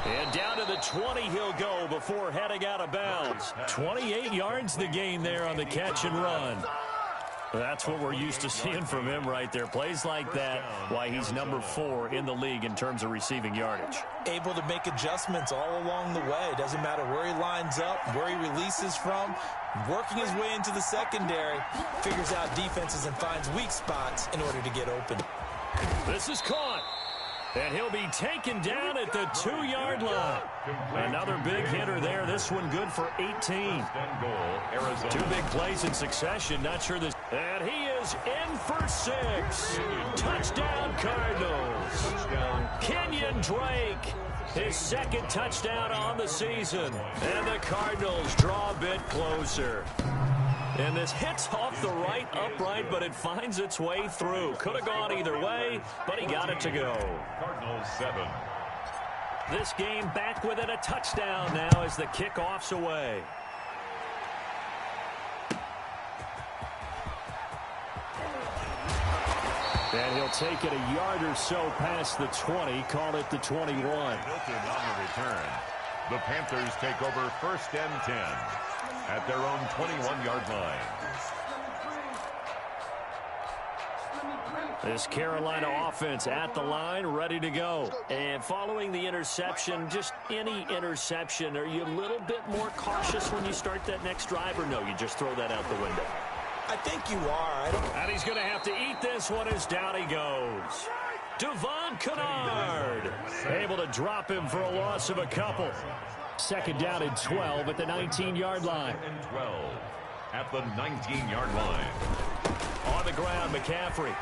And down to the 20 he'll go before heading out of bounds. 28 yards the gain there on the catch and run. That's what we're used to seeing from him right there. Plays like that, why he's number 4 in the league in terms of receiving yardage. Able to make adjustments all along the way. Doesn't matter where he lines up, where he releases from. Working his way into the secondary, figures out defenses and finds weak spots in order to get open. This is caught. And he'll be taken down at the 2-yard line. Another big hitter there. This one good for 18. 2 big plays in succession. Not sure this. And he is in for 6. Touchdown, Cardinals. Kenyon Drake, his 2nd touchdown on the season. And the Cardinals draw a bit closer. And this hits off the right upright, but it finds its way through. Could have gone either way, but he got it to go. Cardinals 7. This game back within a touchdown now as the kickoff's away. And he'll take it a yard or so past the 20, call it the 21. Hilton on the return. The Panthers take over 1st and 10 at their own 21-yard line. This Carolina offense at the line, ready to go. And following the interception, just any interception, are you a little bit more cautious when you start that next drive, or no, you just throw that out the window? I think you are. And he's going to have to eat this one as down he goes. Devon Kennard able to drop him for a loss of a couple. 2nd down and 12 at the 19-yard line. And 12 at the 19-yard line. On the ground, McCaffrey.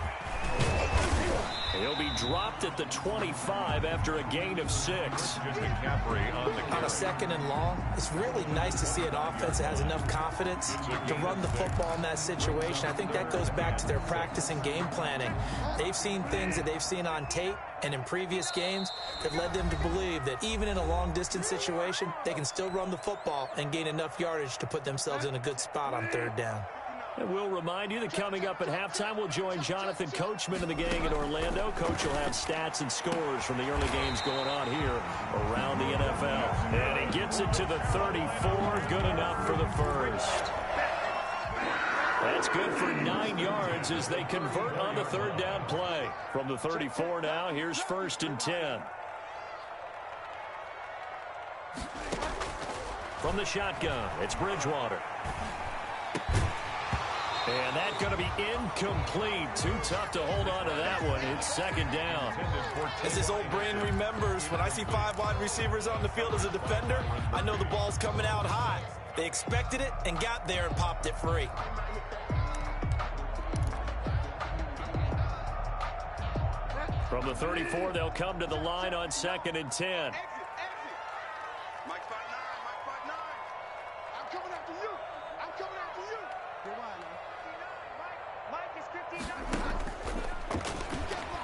He'll be dropped at the 25 after a gain of 6. McCaffrey on the On a 2nd and long, it's really nice to see an offense that has enough confidence to run the football in that situation. I think that goes back to their practice and game planning. They've seen things that they've seen on tape and in previous games that led them to believe that even in a long-distance situation, they can still run the football and gain enough yardage to put themselves in a good spot on 3rd down. And we'll remind you that coming up at halftime, we'll join Jonathan Coachman and the gang in Orlando. Coach will have stats and scores from the early games going on here around the NFL. And he gets it to the 34, good enough for the 1st. That's good for 9 yards as they convert on the 3rd down play. From the 34 now, here's 1st and 10. From the shotgun, it's Bridgewater. And that's going to be incomplete. Too tough to hold on to that one. It's 2nd down. As his old brain remembers, when I see 5 wide receivers on the field as a defender, I know the ball's coming out high. They expected it and got there and popped it free. From the 34, they'll come to the line on 2nd and 10.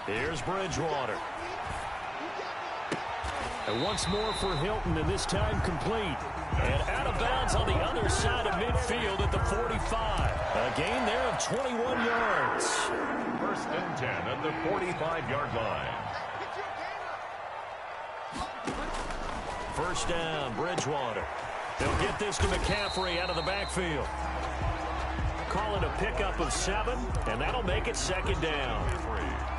Here's Bridgewater. And once more for Hilton, and this time complete. And out of bounds on the other side of midfield at the 45. A gain there of 21 yards. 1st and 10 at the 45-yard line. 1st down, Bridgewater. They'll get this to McCaffrey out of the backfield. Call it a pickup of 7, and that'll make it 2nd down.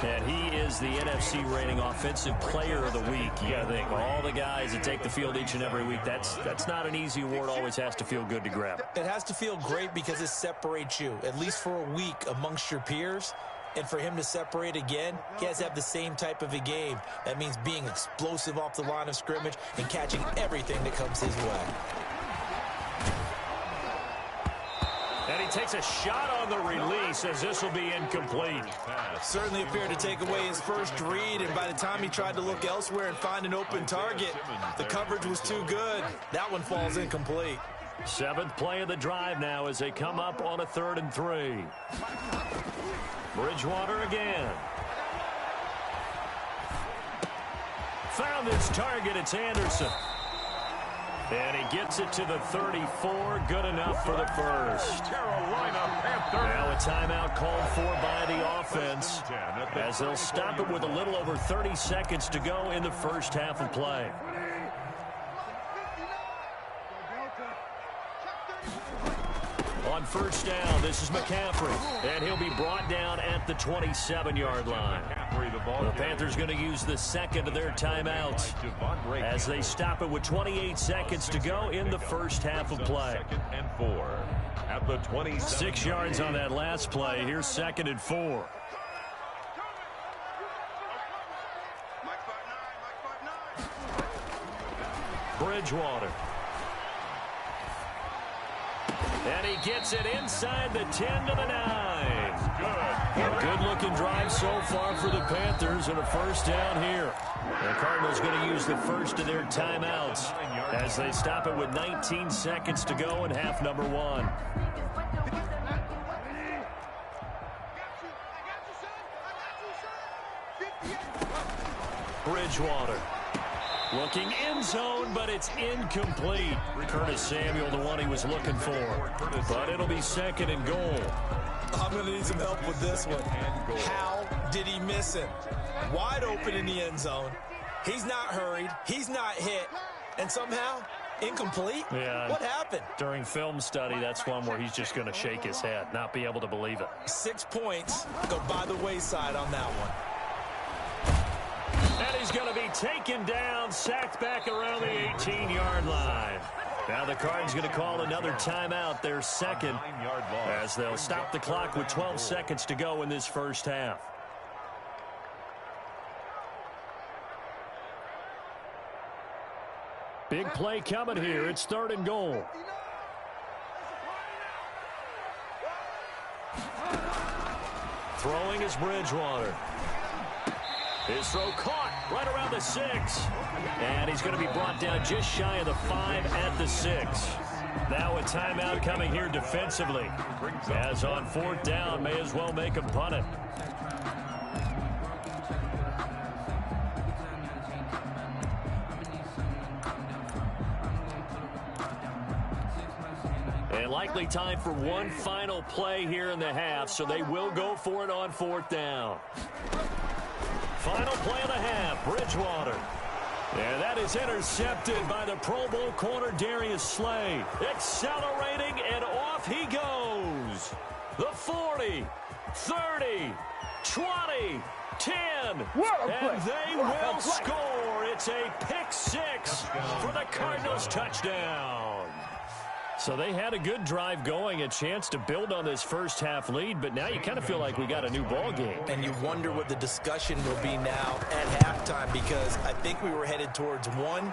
And he is the NFC rating offensive player of the week. You got to think, all the guys that take the field each and every week, that's not an easy award. Always has to feel good to grab. It has to feel great because it separates you, at least for a week, amongst your peers. And for him to separate again, he has to have the same type of a game. That means being explosive off the line of scrimmage and catching everything that comes his way. And he takes a shot on the release as this will be incomplete. Certainly appeared to take away his first read, and by the time he tried to look elsewhere and find an open target, the coverage was too good. That one falls incomplete. 7th play of the drive now as they come up on a 3rd and 3. Bridgewater again. Found his target. It's Anderson. And he gets it to the 34. Good enough for the 1st. Carolina Panthers. Now a timeout called for by the offense as they'll stop it with a little over 30 seconds to go in the 1st half of play. On 1st down, this is McCaffrey, and he'll be brought down at the 27-yard line. The Panthers going to use the 2nd of their timeouts as they stop it with 28 seconds to go in the 1st half of play. 2nd and 4 at the 27. 6 yards on that last play. Here's 2nd and 4. Bridgewater. And he gets it inside the 10 to the 9. A good-looking drive so far for the Panthers and a 1st down here. The Cardinals going to use the 1st of their timeouts as they stop it with 19 seconds to go in half number 1. Bridgewater. Looking end zone, but it's incomplete. Curtis Samuel, the one he was looking for. But it'll be 2nd and goal. I'm going to need some help with this one. How did he miss him? Wide open in the end zone. He's not hurried. He's not hit. And somehow, incomplete? Yeah. What happened? During film study, that's one where he's just going to shake his head, not be able to believe it. 6 points go by the wayside on that one. And he's going to be taken down, sacked back around the 18-yard line. Now the Cards going to call another timeout, their second, as they'll stop the clock with 12 seconds to go in this first half. Big play coming here. It's 3rd and goal. Throwing is Bridgewater. His throw caught right around the 6. And he's going to be brought down just shy of the 5 at the 6. Now a timeout coming here defensively. As on 4th down, may as well make him punt it. And likely time for one final play here in the half, so they will go for it on 4th down. Final play of the half, Bridgewater. And that is intercepted by the Pro Bowl corner Darius Slay. Accelerating, and off he goes. The 40, 30, 20, 10, and they will score. It's a pick 6 for the Cardinals touchdown. So they had a good drive going, a chance to build on this first half lead, but now you kind of feel like we got a new ball game. And you wonder what the discussion will be now at halftime, because I think we were headed towards one.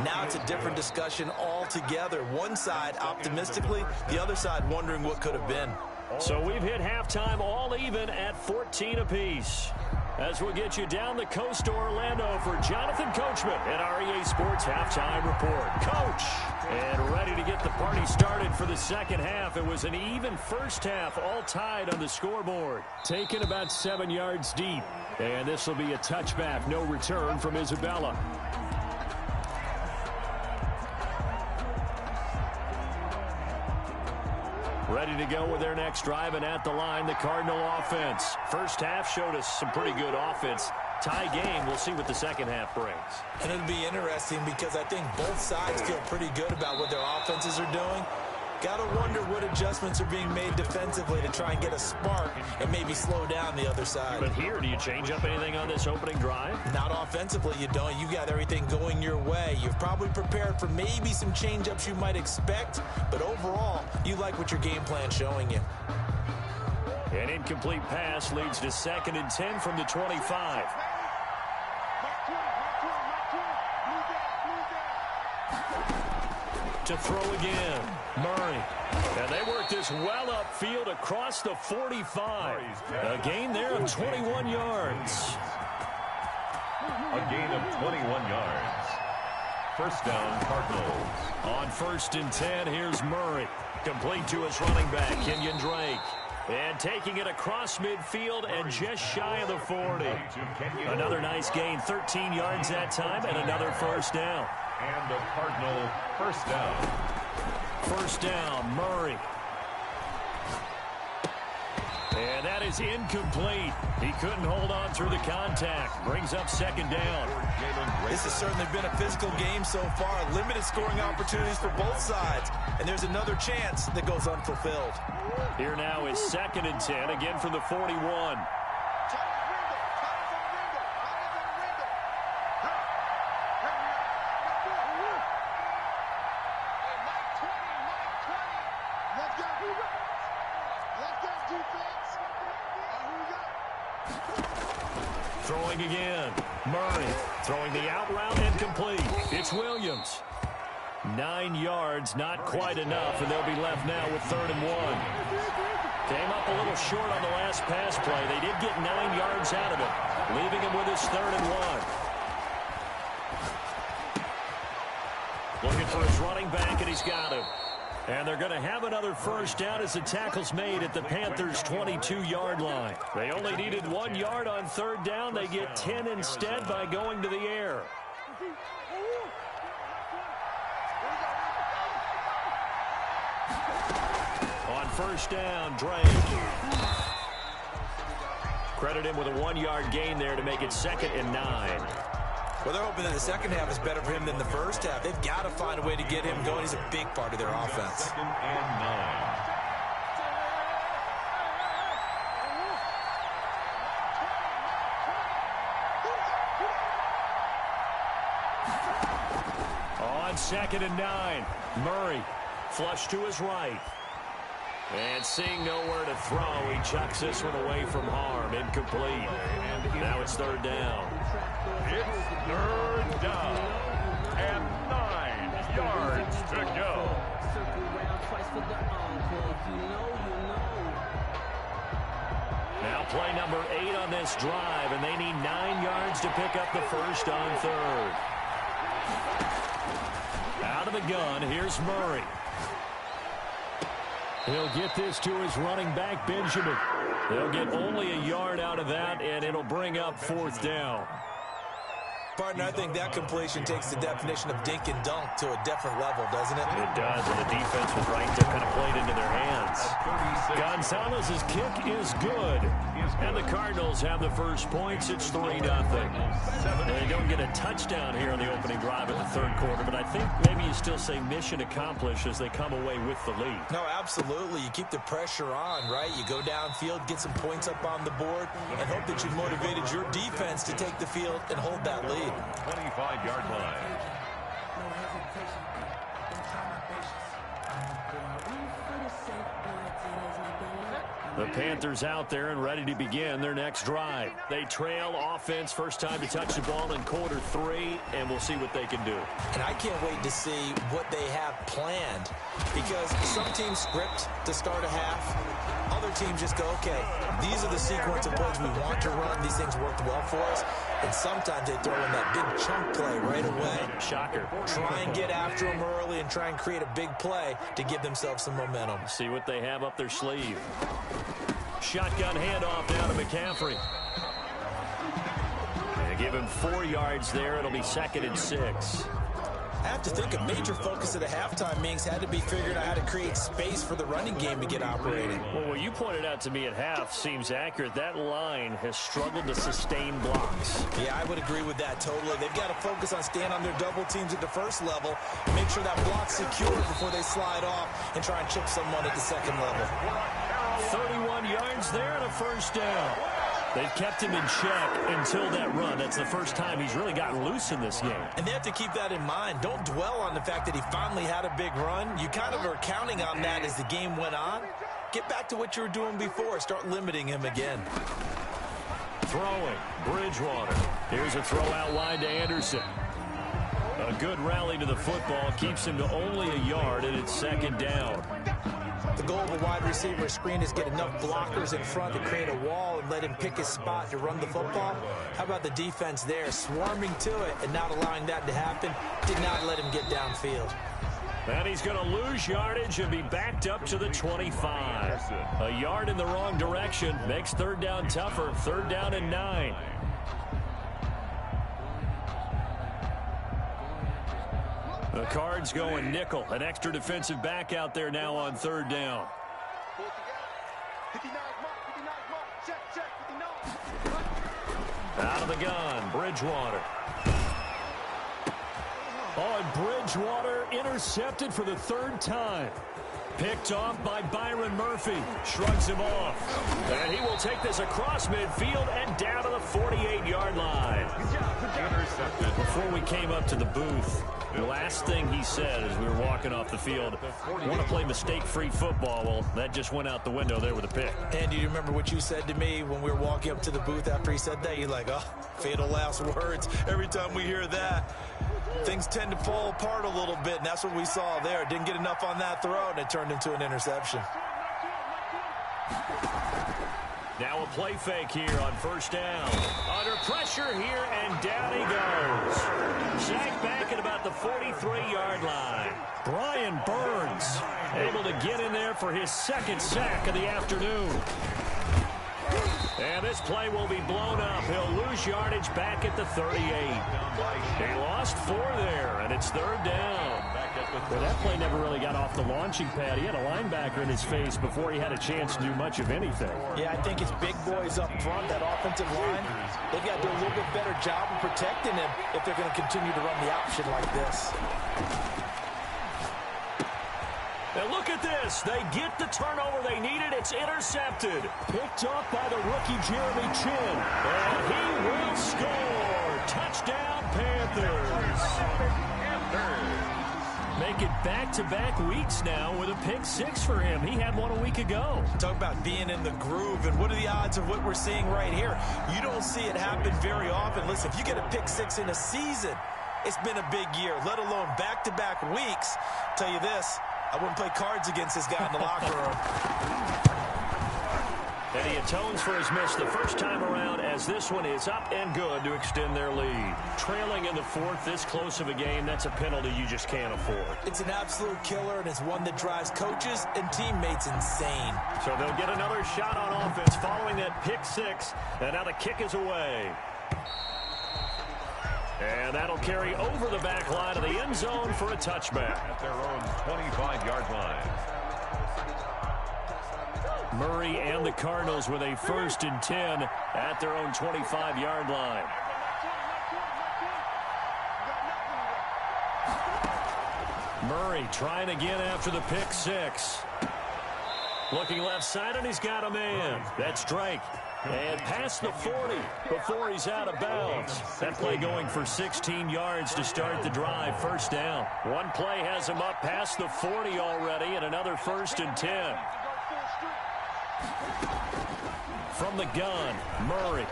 Now it's a different discussion altogether. One side optimistically, the other side wondering what could have been. So we've hit halftime all even at 14 apiece. As we'll get you down the coast to Orlando for Jonathan Coachman at our EA Sports Halftime Report. Coach, and ready to get the party started for the second half. It was an even first half, all tied on the scoreboard. Taken about 7 yards deep. And this will be a touchback, no return from Isabella. Ready to go with their next drive, and at the line, the Cardinal offense. First half showed us some pretty good offense. Tie game. We'll see what the second half brings. And it'll be interesting because I think both sides feel pretty good about what their offenses are doing. Got to wonder what adjustments are being made defensively to try and get a spark and maybe slow down the other side. But here, do you change up anything on this opening drive? Not offensively, you don't. You got everything going your way. You've probably prepared for maybe some change-ups you might expect, but overall, you like what your game plan's showing you. An incomplete pass leads to 2nd and 10 from the 25. To throw again, Murray. And they work this well upfield across the 45. A gain there of 21 yards. A gain of 21 yards. First down, Cardinals. On 1st and 10, here's Murray. Complete to his running back, Kenyon Drake. And taking it across midfield and just shy of the 40. Another nice gain, 13 yards that time, and another first down. And the Cardinal first down. First down, Murray. And that is incomplete. He couldn't hold on through the contact. Brings up 2nd down. This has certainly been a physical game so far. Limited scoring opportunities for both sides. And there's another chance that goes unfulfilled. Here now is 2nd and 10, again from the 41. Throwing again. Murray throwing the out route and complete. It's Williams. 9 yards, not quite enough, and they'll be left now with 3rd and 1. Came up a little short on the last pass play. They did get 9 yards out of it, leaving him with his 3rd and 1. Looking for his running back, and he's got him. And they're going to have another first down as the tackle's made at the Panthers' 22-yard line. They only needed 1 yard on 3rd down. They get 10 instead by going to the air. On 1st down, Drake. Credit him with a 1-yard gain there to make it 2nd and 9. Well, they're hoping that the second half is better for him than the first half. They've got to find a way to get him going. He's a big part of their offense. 2nd and 9. On 2nd and 9, Murray flush to his right. And seeing nowhere to throw, he chucks this one away from harm. Incomplete. Now it's 3rd down. It's 3rd down and 9 yards to go. Now play number 8 on this drive, and they need 9 yards to pick up the first on 3rd. Out of the gun, here's Murray. He'll get this to his running back, Benjamin. They'll get only a yard out of that, and it'll bring up 4th down. Partner, I think that completion takes the definition of dink and dunk to a different level, doesn't it? It does, and the defense was right to kind of play it into their hands. Gonzalez's kick is good, and the Cardinals have the first points. It's 3-0. They don't get a touchdown here on the opening drive in the 3rd quarter, but I think maybe you still say mission accomplished as they come away with the lead. No, absolutely. You keep the pressure on, right? You go downfield, get some points up on the board, and hope that you've motivated your defense to take the field and hold that lead. 25-yard line. The Panthers out there and ready to begin their next drive. They trail offense, first time to touch the ball in quarter 3, and we'll see what they can do. And I can't wait to see what they have planned, because some teams script to start a half. Other teams just go, okay, these are the sequence of plays we want to run. These things worked well for us. And sometimes they throw in that big chunk play right away. Shocker. Try and get after them early and try and create a big play to give themselves some momentum. See what they have up their sleeve. Shotgun handoff down to McCaffrey. They give him 4 yards there. It'll be 2nd and 6. I have to think a major focus of the halftime meetings had to be figuring out how to create space for the running game to get operating. Well, what you pointed out to me at half seems accurate. That line has struggled to sustain blocks. Yeah, I would agree with that totally. They've got to focus on staying on their double teams at the first level, make sure that block's secure before they slide off and try and chip someone at the second level. 31 yards there and a first down. They've kept him in check until that run. That's the first time he's really gotten loose in this game. And they have to keep that in mind. Don't dwell on the fact that he finally had a big run. You kind of are counting on that as the game went on. Get back to what you were doing before. Start limiting him again. Throwing, Bridgewater. Here's a throw out wide to Anderson. A good rally to the football keeps him to only a yard, and it's 2nd down. The goal of a wide receiver screen is get enough blockers in front to create a wall and let him pick his spot to run the football. How about the defense there, swarming to it and not allowing that to happen? Did not let him get downfield. And he's going to lose yardage and be backed up to the 25. A yard in the wrong direction makes 3rd down tougher. 3rd down and 9. The Cards going nickel. An extra defensive back out there now on 3rd down. Out of the gun, Bridgewater. Oh, and Bridgewater intercepted for the 3rd time. Picked off by Byron Murphy. Shrugs him off. And he will take this across midfield and down to the 48-yard line. Intercepted. Before we came up to the booth, the last thing he said as we were walking off the field, want to play mistake-free football. Well, that just went out the window there with a pick. And do you remember what you said to me when we were walking up to the booth after he said that? You're like, oh, fatal last words. Every time we hear that, things tend to fall apart a little bit, and that's what we saw there. Didn't get enough on that throw, and it turned into an interception. Now a play fake here on 1st down. Under pressure here, and down he goes. Sacked back at about the 43-yard line. Brian Burns able to get in there for his 2nd sack of the afternoon. And this play will be blown up. He'll lose yardage back at the 38. He lost 4 there, and it's 3rd down. Back at Well, that play never really got off the launching pad. He had a linebacker in his face before he had a chance to do much of anything. Yeah, I think it's big boys up front, that offensive line. They've got to do a little bit better job of protecting him if they're going to continue to run the option like this. And look at this. They get the turnover they needed. It's intercepted. Picked off by the rookie Jeremy Chin. And he will score. Touchdown, Panthers. Make it back-to-back weeks now with a pick six for him. He had one a week ago. Talk about being in the groove, and what are the odds of what we're seeing right here? You don't see it happen very often. Listen, if you get a pick six in a season, it's been a big year, let alone back-to-back weeks. Tell you this, I wouldn't play cards against this guy in the locker room. And he atones for his miss the first time around as this one is up and good to extend their lead. Trailing in the fourth, this close of a game, that's a penalty you just can't afford. It's an absolute killer, and it's one that drives coaches and teammates insane. So they'll get another shot on offense following that pick six, and now the kick is away. And that'll carry over the back line of the end zone for a touchback. At their own 25-yard line. Murray and the Cardinals with a 1st and 10 at their own 25-yard line. Murray trying again after the pick six. Looking left side, and he's got a man. That's Drake. And past the 40 before he's out of bounds. That play going for 16 yards to start the drive. First down. One play has him up past the 40 already, and another 1st and 10. From the gun, Murray.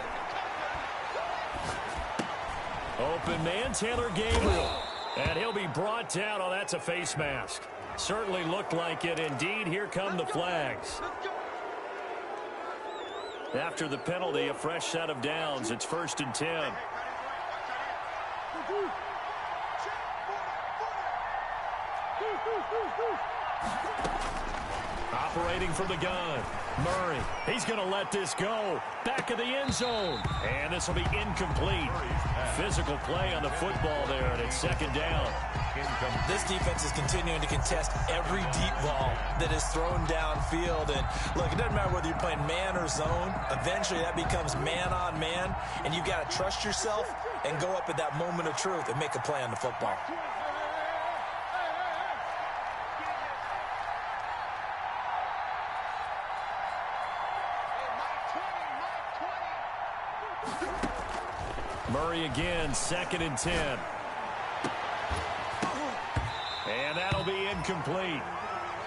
Open man, Taylor Gabriel. And he'll be brought down. Oh, that's a face mask. Certainly looked like it. Indeed, here come the flags. After the penalty, a fresh set of downs. It's 1st and 10. Operating from the gun, Murray. He's going to let this go. Back of the end zone. And this will be incomplete. Physical play on the football there, and it's 2nd down. This defense is continuing to contest every deep ball that is thrown downfield. And look, it doesn't matter whether you're playing man or zone. Eventually that becomes man on man, and you've got to trust yourself and go up at that moment of truth and make a play on the football. Murray again, 2nd and 10. And that'll be incomplete.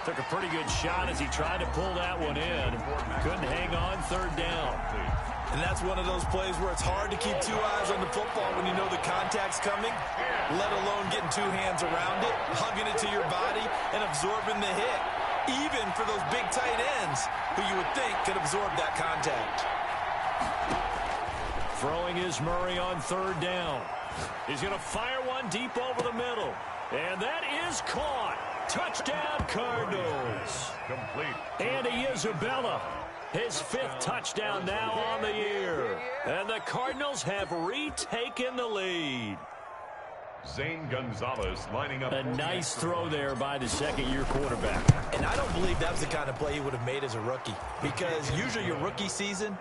Took a pretty good shot as he tried to pull that one in. Couldn't hang on, 3rd down. And that's one of those plays where it's hard to keep two eyes on the football when you know the contact's coming, let alone getting two hands around it, hugging it to your body, and absorbing the hit. Even for those big tight ends who you would think could absorb that contact. Throwing is Murray on 3rd down. He's going to fire one deep over the middle. And that is caught. Touchdown, Cardinals. Complete. Andy Isabella, his 5th touchdown now on the year. And the Cardinals have retaken the lead. Zane Gonzalez lining up. A nice throw there by the 2nd-year quarterback. And I don't believe that was the kind of play he would have made as a rookie, because usually your rookie season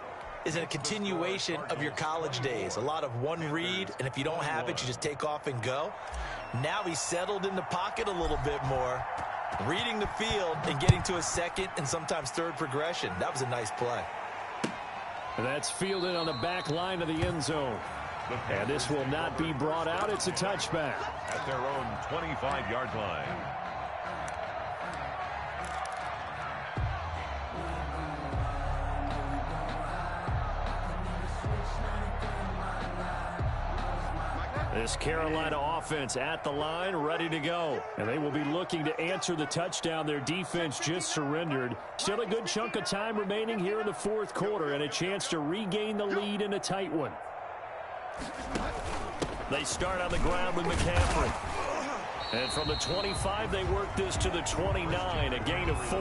is a continuation of your college days. A lot of one read, and if you don't have it, you just take off and go. Now he's settled in the pocket a little bit more, reading the field and getting to a 2nd and sometimes 3rd progression. That was a nice play. And that's fielded on the back line of the end zone. And this will not be brought out. It's a touchback. At their own 25-yard line. This Carolina offense at the line, ready to go. And they will be looking to answer the touchdown their defense just surrendered. Still a good chunk of time remaining here in the 4th quarter and a chance to regain the lead in a tight one. They start on the ground with McCaffrey. And from the 25, they work this to the 29, a gain of 4.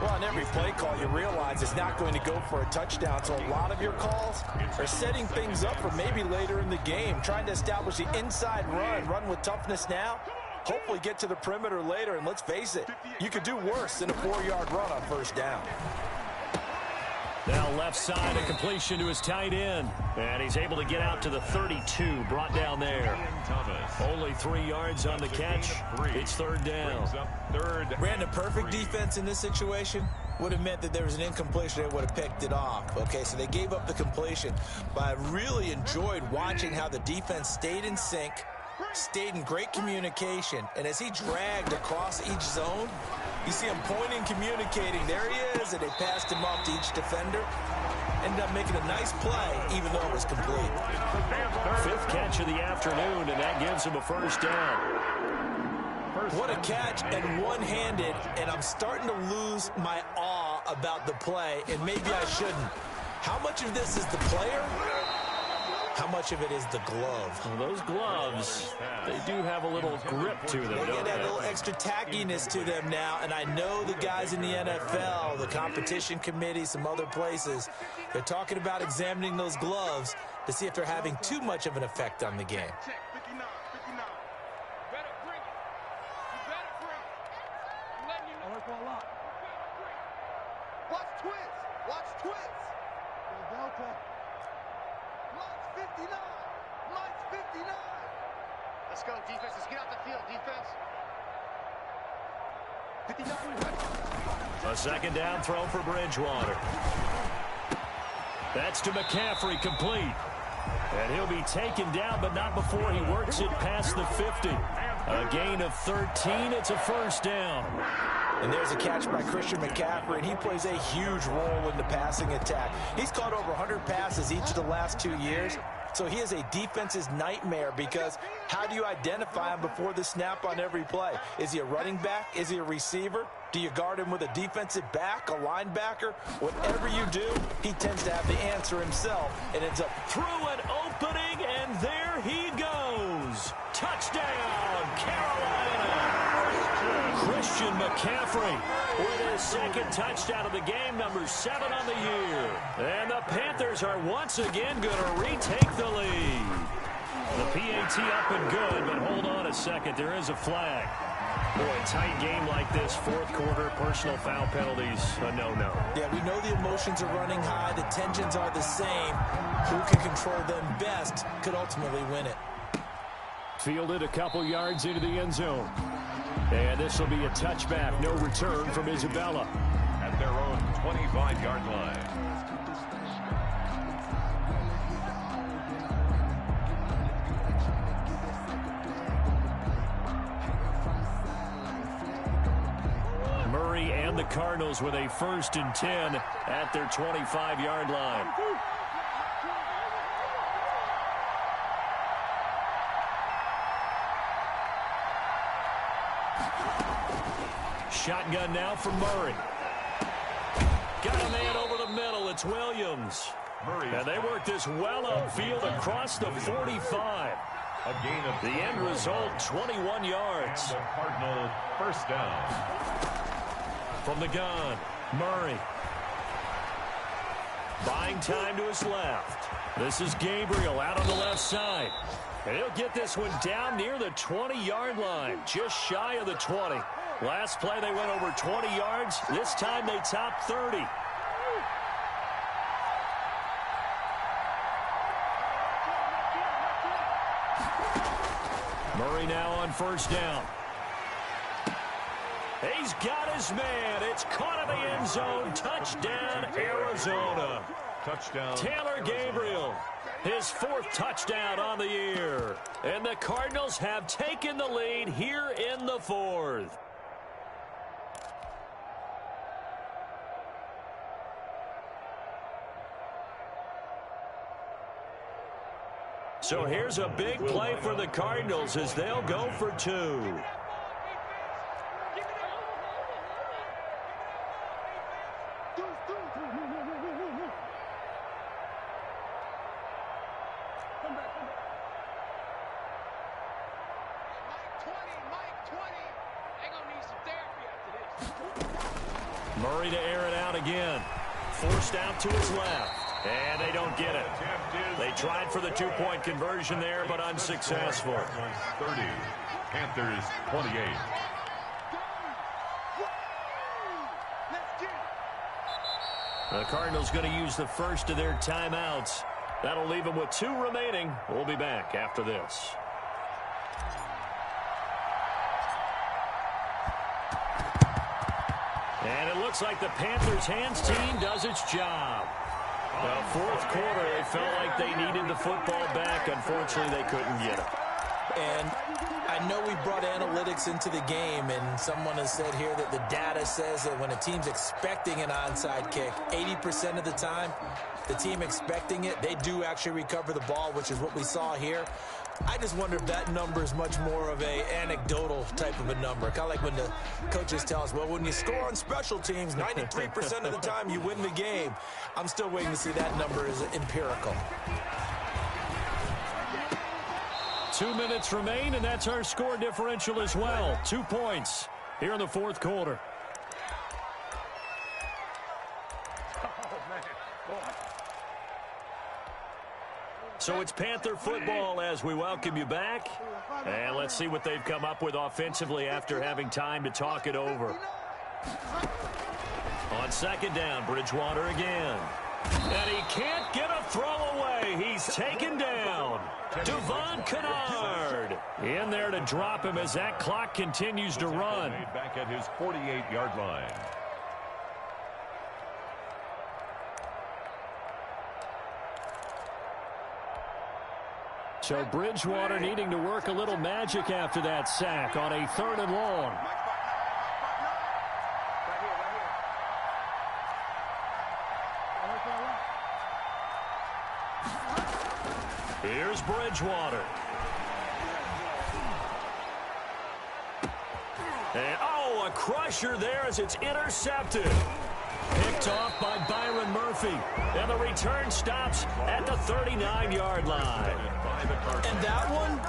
Well, on every play call, you realize it's not going to go for a touchdown. So a lot of your calls are setting things up for maybe later in the game, trying to establish the inside run with toughness now, hopefully get to the perimeter later. And let's face it, you could do worse than a 4-yard run on first down. Now left side, a completion to his tight end. And he's able to get out to the 32, brought down there. Only 3 yards on the catch. It's third down. Brandon, perfect defense in this situation would have meant that there was an incompletion. They would have picked it off. Okay, so they gave up the completion. But I really enjoyed watching how the defense stayed in sync, stayed in great communication. And as he dragged across each zone, you see him pointing, communicating. There he is, and they passed him off to each defender. Ended up making a nice play, even though it was complete. 5th catch of the afternoon, and that gives him a first down. What a catch, and one-handed, and I'm starting to lose my awe about the play, and maybe I shouldn't. How much of this is the player? How much of it is the glove? Well, those gloves, they do have a little grip to them, They don't get that little extra tackiness to them now, and I know the guys in the NFL, the competition committee, some other places, they're talking about examining those gloves to see if they're having too much of an effect on the game. Watch twist. Watch twist. Delta. Mike's 59. Mike's 59. Let's go, defense. Let's get out the field, defense. 59. A second down throw for Bridgewater. That's to McCaffrey, complete. And he'll be taken down, but not before he works it past the 50. A gain of 13. It's a first down. And there's a catch by Christian McCaffrey, and he plays a huge role in the passing attack. He's caught over 100 passes each of the last 2 years, so he is a defense's nightmare because how do you identify him before the snap on every play? Is he a running back? Is he a receiver? Do you guard him with a defensive back, a linebacker? Whatever you do, he tends to have the answer himself and ends up through an opening, and there he goes. Touchdown, Carolina. Christian McCaffrey with his second touchdown of the game, number 7 on the year. And the Panthers are once again going to retake the lead. The PAT up and good, but hold on a second. There is a flag. Boy, a tight game like this, 4th quarter, personal foul penalties, a no-no. Yeah, we know the emotions are running high. The tensions are the same. Who can control them best could ultimately win it. Fielded a couple yards into the end zone. And this will be a touchback, no return from Isabella. At their own 25-yard line. Murray and the Cardinals with a 1st and 10 at their 25-yard line. Shotgun now from Murray. Got a man over the middle. It's Williams. And they work this well upfield across the 45. A gain of the end result, 21 yards. The Cardinal first down. From the gun, Murray. Buying time to his left. This is Gabriel out on the left side. And he'll get this one down near the 20-yard line, just shy of the 20. Last play, they went over 20 yards. This time, they topped 30. Murray now on first down. He's got his man. It's caught in the end zone. Touchdown, Arizona. Touchdown. Taylor Gabriel, his 4th touchdown on the year. And the Cardinals have taken the lead here in the 4th. So here's a big play for the Cardinals as they'll go for 2. Murray to air it out again. Forced out to his left. And they don't get it. They tried for the 2-point conversion there, but unsuccessful. 30. Panthers 28. The Cardinals going to use the first of their timeouts. That'll leave them with 2 remaining. We'll be back after this. And it looks like the Panthers hands team does its job. The fourth quarter, it felt like they needed the football back. Unfortunately, they couldn't get it. And I know we brought analytics into the game, and someone has said here that the data says that when a team's expecting an onside kick, 80% of the time, the team expecting it, they do actually recover the ball, which is what we saw here. I just wonder if that number is much more of a anecdotal type of a number. Kind of like when the coaches tell us, well, when you score on special teams, 93% of the time you win the game. I'm still waiting to see that number is empirical. 2 minutes remain, and that's our score differential as well. 2 points here in the fourth quarter. So it's Panther football as we welcome you back. And let's see what they've come up with offensively after having time to talk it over. On second down, Bridgewater again. And he can't get a throw away. He's taken down. Devon Kennard in there to drop him as that clock continues to run. Back at his 48-yard line. So Bridgewater needing to work a little magic after that sack on a 3rd and long. Here's Bridgewater. And, oh, a crusher there as it's intercepted. Picked off by Byron Murphy. And the return stops at the 39-yard line. And that one,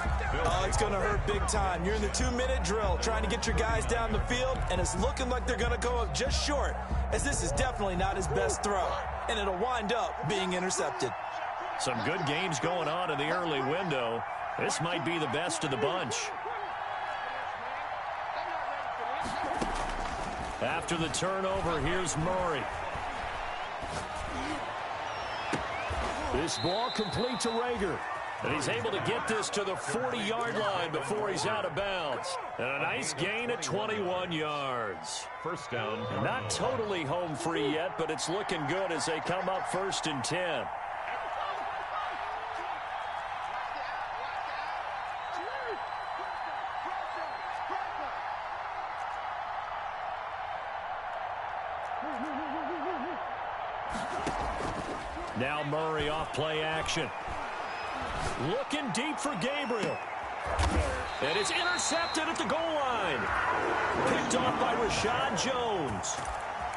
oh, it's going to hurt big time. You're in the 2-minute drill trying to get your guys down the field, and it's looking like they're going to go up just short, as this is definitely not his best throw. And it'll wind up being intercepted. Some good games going on in the early window. This might be the best of the bunch. After the turnover, here's Murray. This ball complete to Rager. And he's able to get this to the 40-yard line before he's out of bounds. And a nice gain of 21 yards. First down. Not totally home free yet, but it's looking good as they come up 1st and 10. Now Murray off play action. Looking deep for Gabriel. And it's intercepted at the goal line. Picked off by Rashad Jones.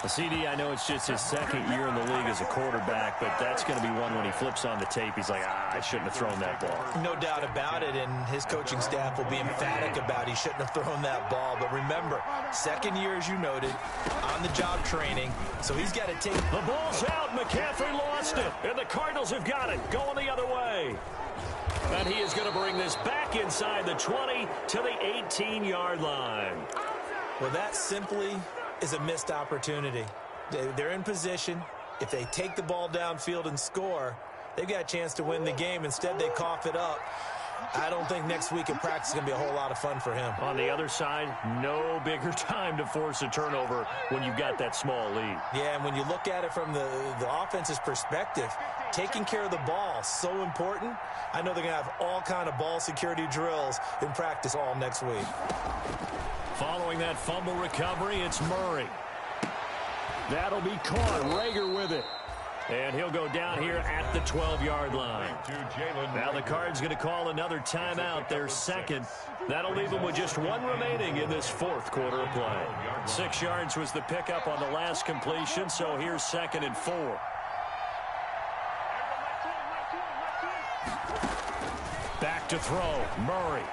CD, I know it's just his 2nd year in the league as a quarterback, but that's going to be one when he flips on the tape. He's like, I shouldn't have thrown that ball. No doubt about it, and his coaching staff will be emphatic about he shouldn't have thrown that ball. But remember, 2nd year, as you noted, on-the-job training, so he's got to take... The ball's out. McCaffrey lost it, and the Cardinals have got it going the other way. And he is going to bring this back inside the 20 to the 18-yard line. Well, that simply is a missed opportunity. They're in position. If they take the ball downfield and score, they've got a chance to win the game. Instead, they cough it up. I don't think next week in practice is going to be a whole lot of fun for him. On the other side, no bigger time to force a turnover when you've got that small lead. Yeah, and when you look at it from the offense's perspective, taking care of the ball, so important. I know they're going to have all kind of ball security drills in practice all next week. Following that fumble recovery, it's Murray. That'll be caught. Rager with it. And he'll go down here at the 12-yard line. Now the Cards going to call another timeout, their 2nd. That'll leave them with just 1 remaining in this 4th quarter of play. 6 yards was the pickup on the last completion, so here's 2nd and 4. Back to throw, Murray.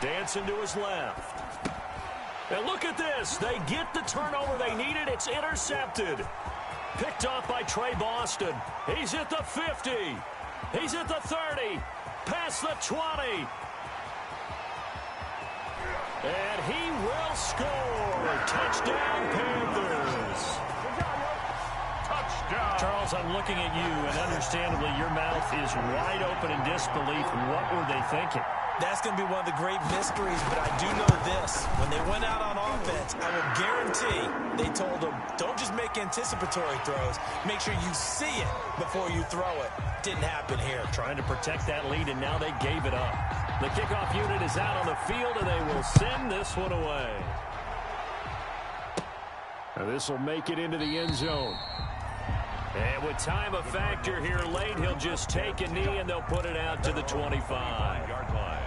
Dancing to his left. And look at this. They get the turnover they needed. It's intercepted. Picked off by Trey Boston. He's at the 50. He's at the 30. Past the 20. And he will score. Touchdown, Panthers. Touchdown. Charles, I'm looking at you, and understandably, your mouth is wide open in disbelief. What were they thinking? That's going to be one of the great mysteries, but I do know this. When they went out on offense, I will guarantee they told them, don't just make anticipatory throws. Make sure you see it before you throw it. Didn't happen here. Trying to protect that lead, and now they gave it up. The kickoff unit is out on the field, and they will send this one away. Now this will make it into the end zone. And with time a factor here late, he'll just take a knee, and they'll put it out to the 25-yard line.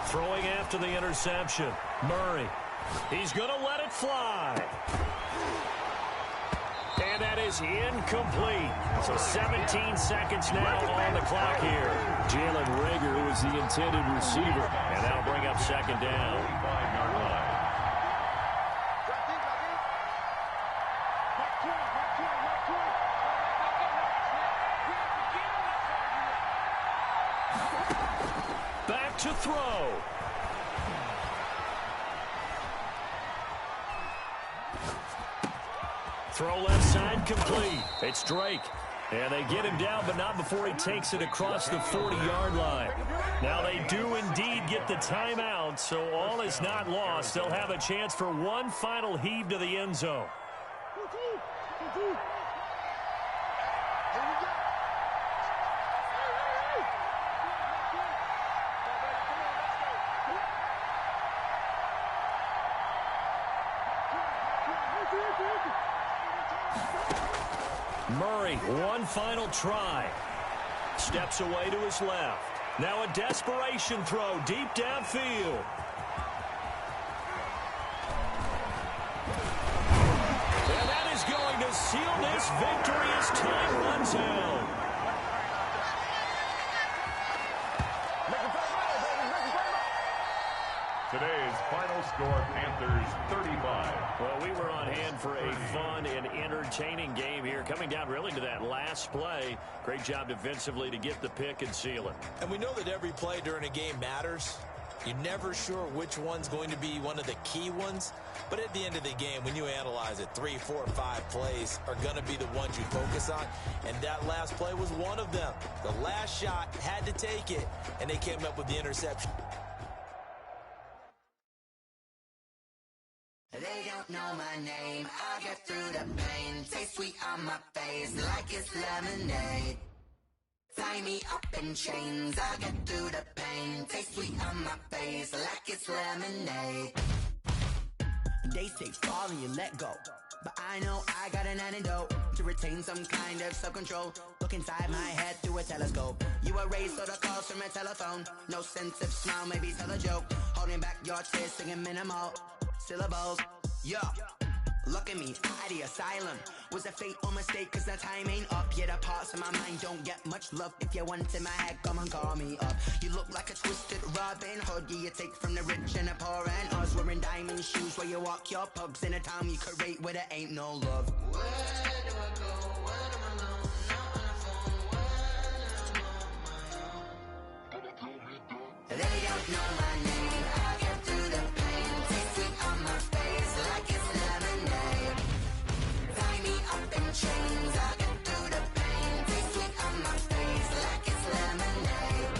Throwing after the interception, Murray. He's going to let it fly. And that is incomplete. So 17 seconds now on the clock here. Jalen Reagor was the intended receiver. And that'll bring up second down. 5-yard line. Back to throw. Throw left side complete. It's Drake. And they get him down, but not before he takes it across the 40-yard line. Now they do indeed get the timeout, so all is not lost. They'll have a chance for one final heave to the end zone. Murray, one final try. Steps away to his left. Now a desperation throw deep downfield. And that is going to seal this victory as time runs out. Today's final score, Panthers 35. Well, we were on hand for a fun and entertaining game here. Coming down really to that last play. Great job defensively to get the pick and seal it. And we know that every play during a game matters. You're never sure which one's going to be one of the key ones. But at the end of the game, when you analyze it, 3, 4, 5 plays are going to be the ones you focus on. And that last play was one of them. The last shot had to take it, and they came up with the interception. They don't know my name, I get through the pain. Taste sweet on my face like it's lemonade. Tie me up in chains, I get through the pain. Taste sweet on my face like it's lemonade. They say fall and you let go, but I know I got an antidote to retain some kind of self-control. Look inside my head through a telescope. You erase all the calls from a telephone. No sense of smile, maybe tell a joke. Holding back your tears, singing minimal syllables. Yeah, look at me, out the asylum. Was a fate or mistake, cause the time ain't up. Yeah, the parts of my mind don't get much love. If you want in my head, come and call me up. You look like a twisted Robin Hood. Yeah, you take from the rich and the poor and us. Wearing diamond shoes where you walk your pugs in a town you create where there ain't no love. Where do I go when I'm alone? Not on the phone, when I'm on my own. They don't know my name, I get through the pain. Taste sweet on my face like it's lemonade. Tie me up in chains, I get through the pain. Taste sweet on my face like it's lemonade.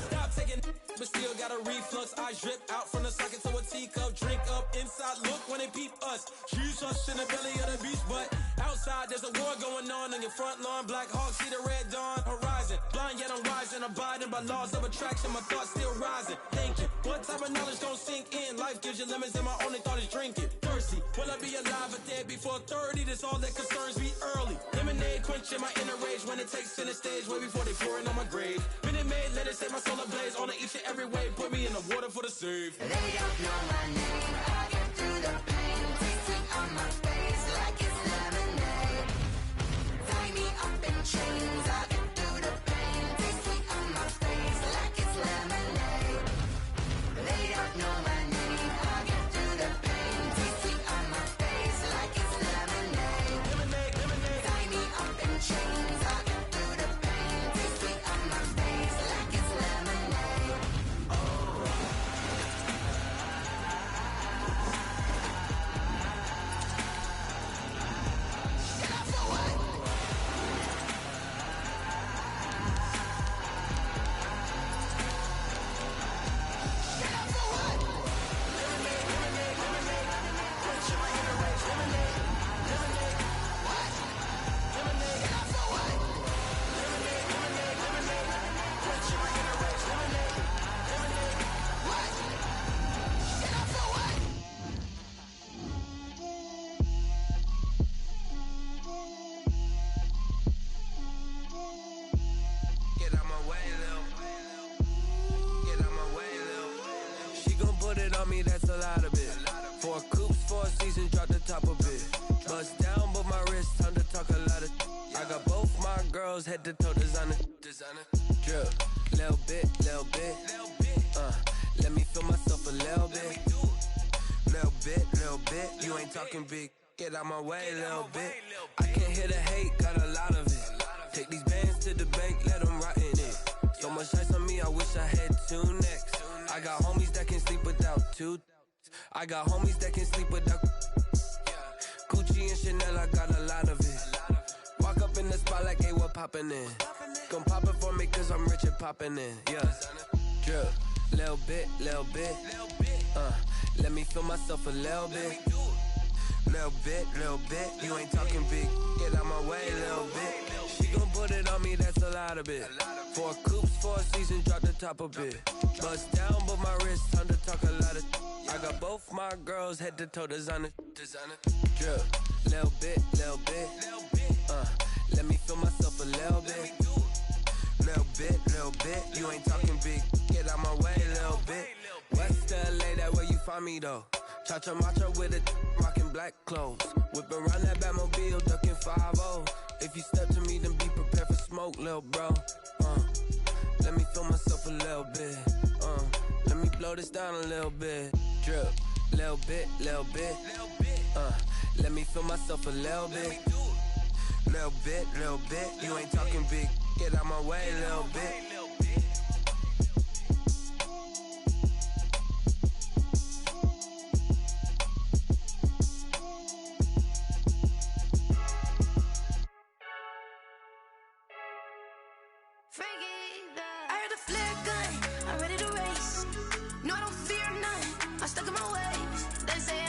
Stop taking, but still got a reflux. I drip out from the socket to a teacup. Drink up inside, look when they peep us. Choose us in the belly of the beast, but outside there's a war going on your front lawn. Black Hawk, see the red dawn horizon. Blind yet I'm rising, abiding by laws of attraction. My thoughts still rising, thinking what type of knowledge don't sink in. Life gives you lemons and my only thought is drinking. Thirsty, will I be alive or dead before 30? That's all that concerns me early. Lemonade quenching my inner rage when it takes center stage way before they pouring on my grave. Minute Maid, let it set my soul ablaze on each and every way. Put me in the water for the save. They don't know my name, I get through the pain. Taste sweet on my face like it's lemonade. Tie me up in chains, I get through the pain. Taste sweet on my face like it's lemonade. They don't know my name, I get a lot of it. 4 coops, 4 seasons, drop the top a bit. Bust down, but my wrist, time to talk a lot of. I got both my girls head to toe designer. Drip, little bit. Let me feel myself a little bit. Little bit. You ain't talking big. Get out my way, little bit. I can't hear the hate, got a lot of it. Take these bands to the bank, let them rot in it. So much ice on me, I wish I had 2 necks. I got homies that can sleep without 2. I got homies that can sleep without Gucci and Chanel, I got a lot of it. Walk up in the spot like, hey, what poppin' in? Gon' pop it for me cause I'm rich and poppin' in, yeah. Drip, little bit. Let me feel myself a little bit. Little bit. You ain't talking big. Get out my way, little bit. She gon' put it on me, that's a lot of it. 4 coops, 4 seasons, drop the top a bit. Bust down, but my wrist, time to talk a lot of. I got both my girls head to toe designer. Drip, little bit. Let me feel myself a little bit. Little bit. You ain't talking big. Get out my way, little bit. West LA, that where you find me though. Cha-cha macha with it, rockin' black clothes. Whip around that Batmobile, ducking 5-0. If you step to me, then be prepared for smoke, lil' bro. Let me feel myself a little bit. Let me blow this down a little bit. Drip, little bit. Let me feel myself a little bit. Little bit. You ain't talking big. Get out my way, little bit. I heard a flare gun, I'm ready to race. No, I don't fear none, I'm stuck in my ways. They say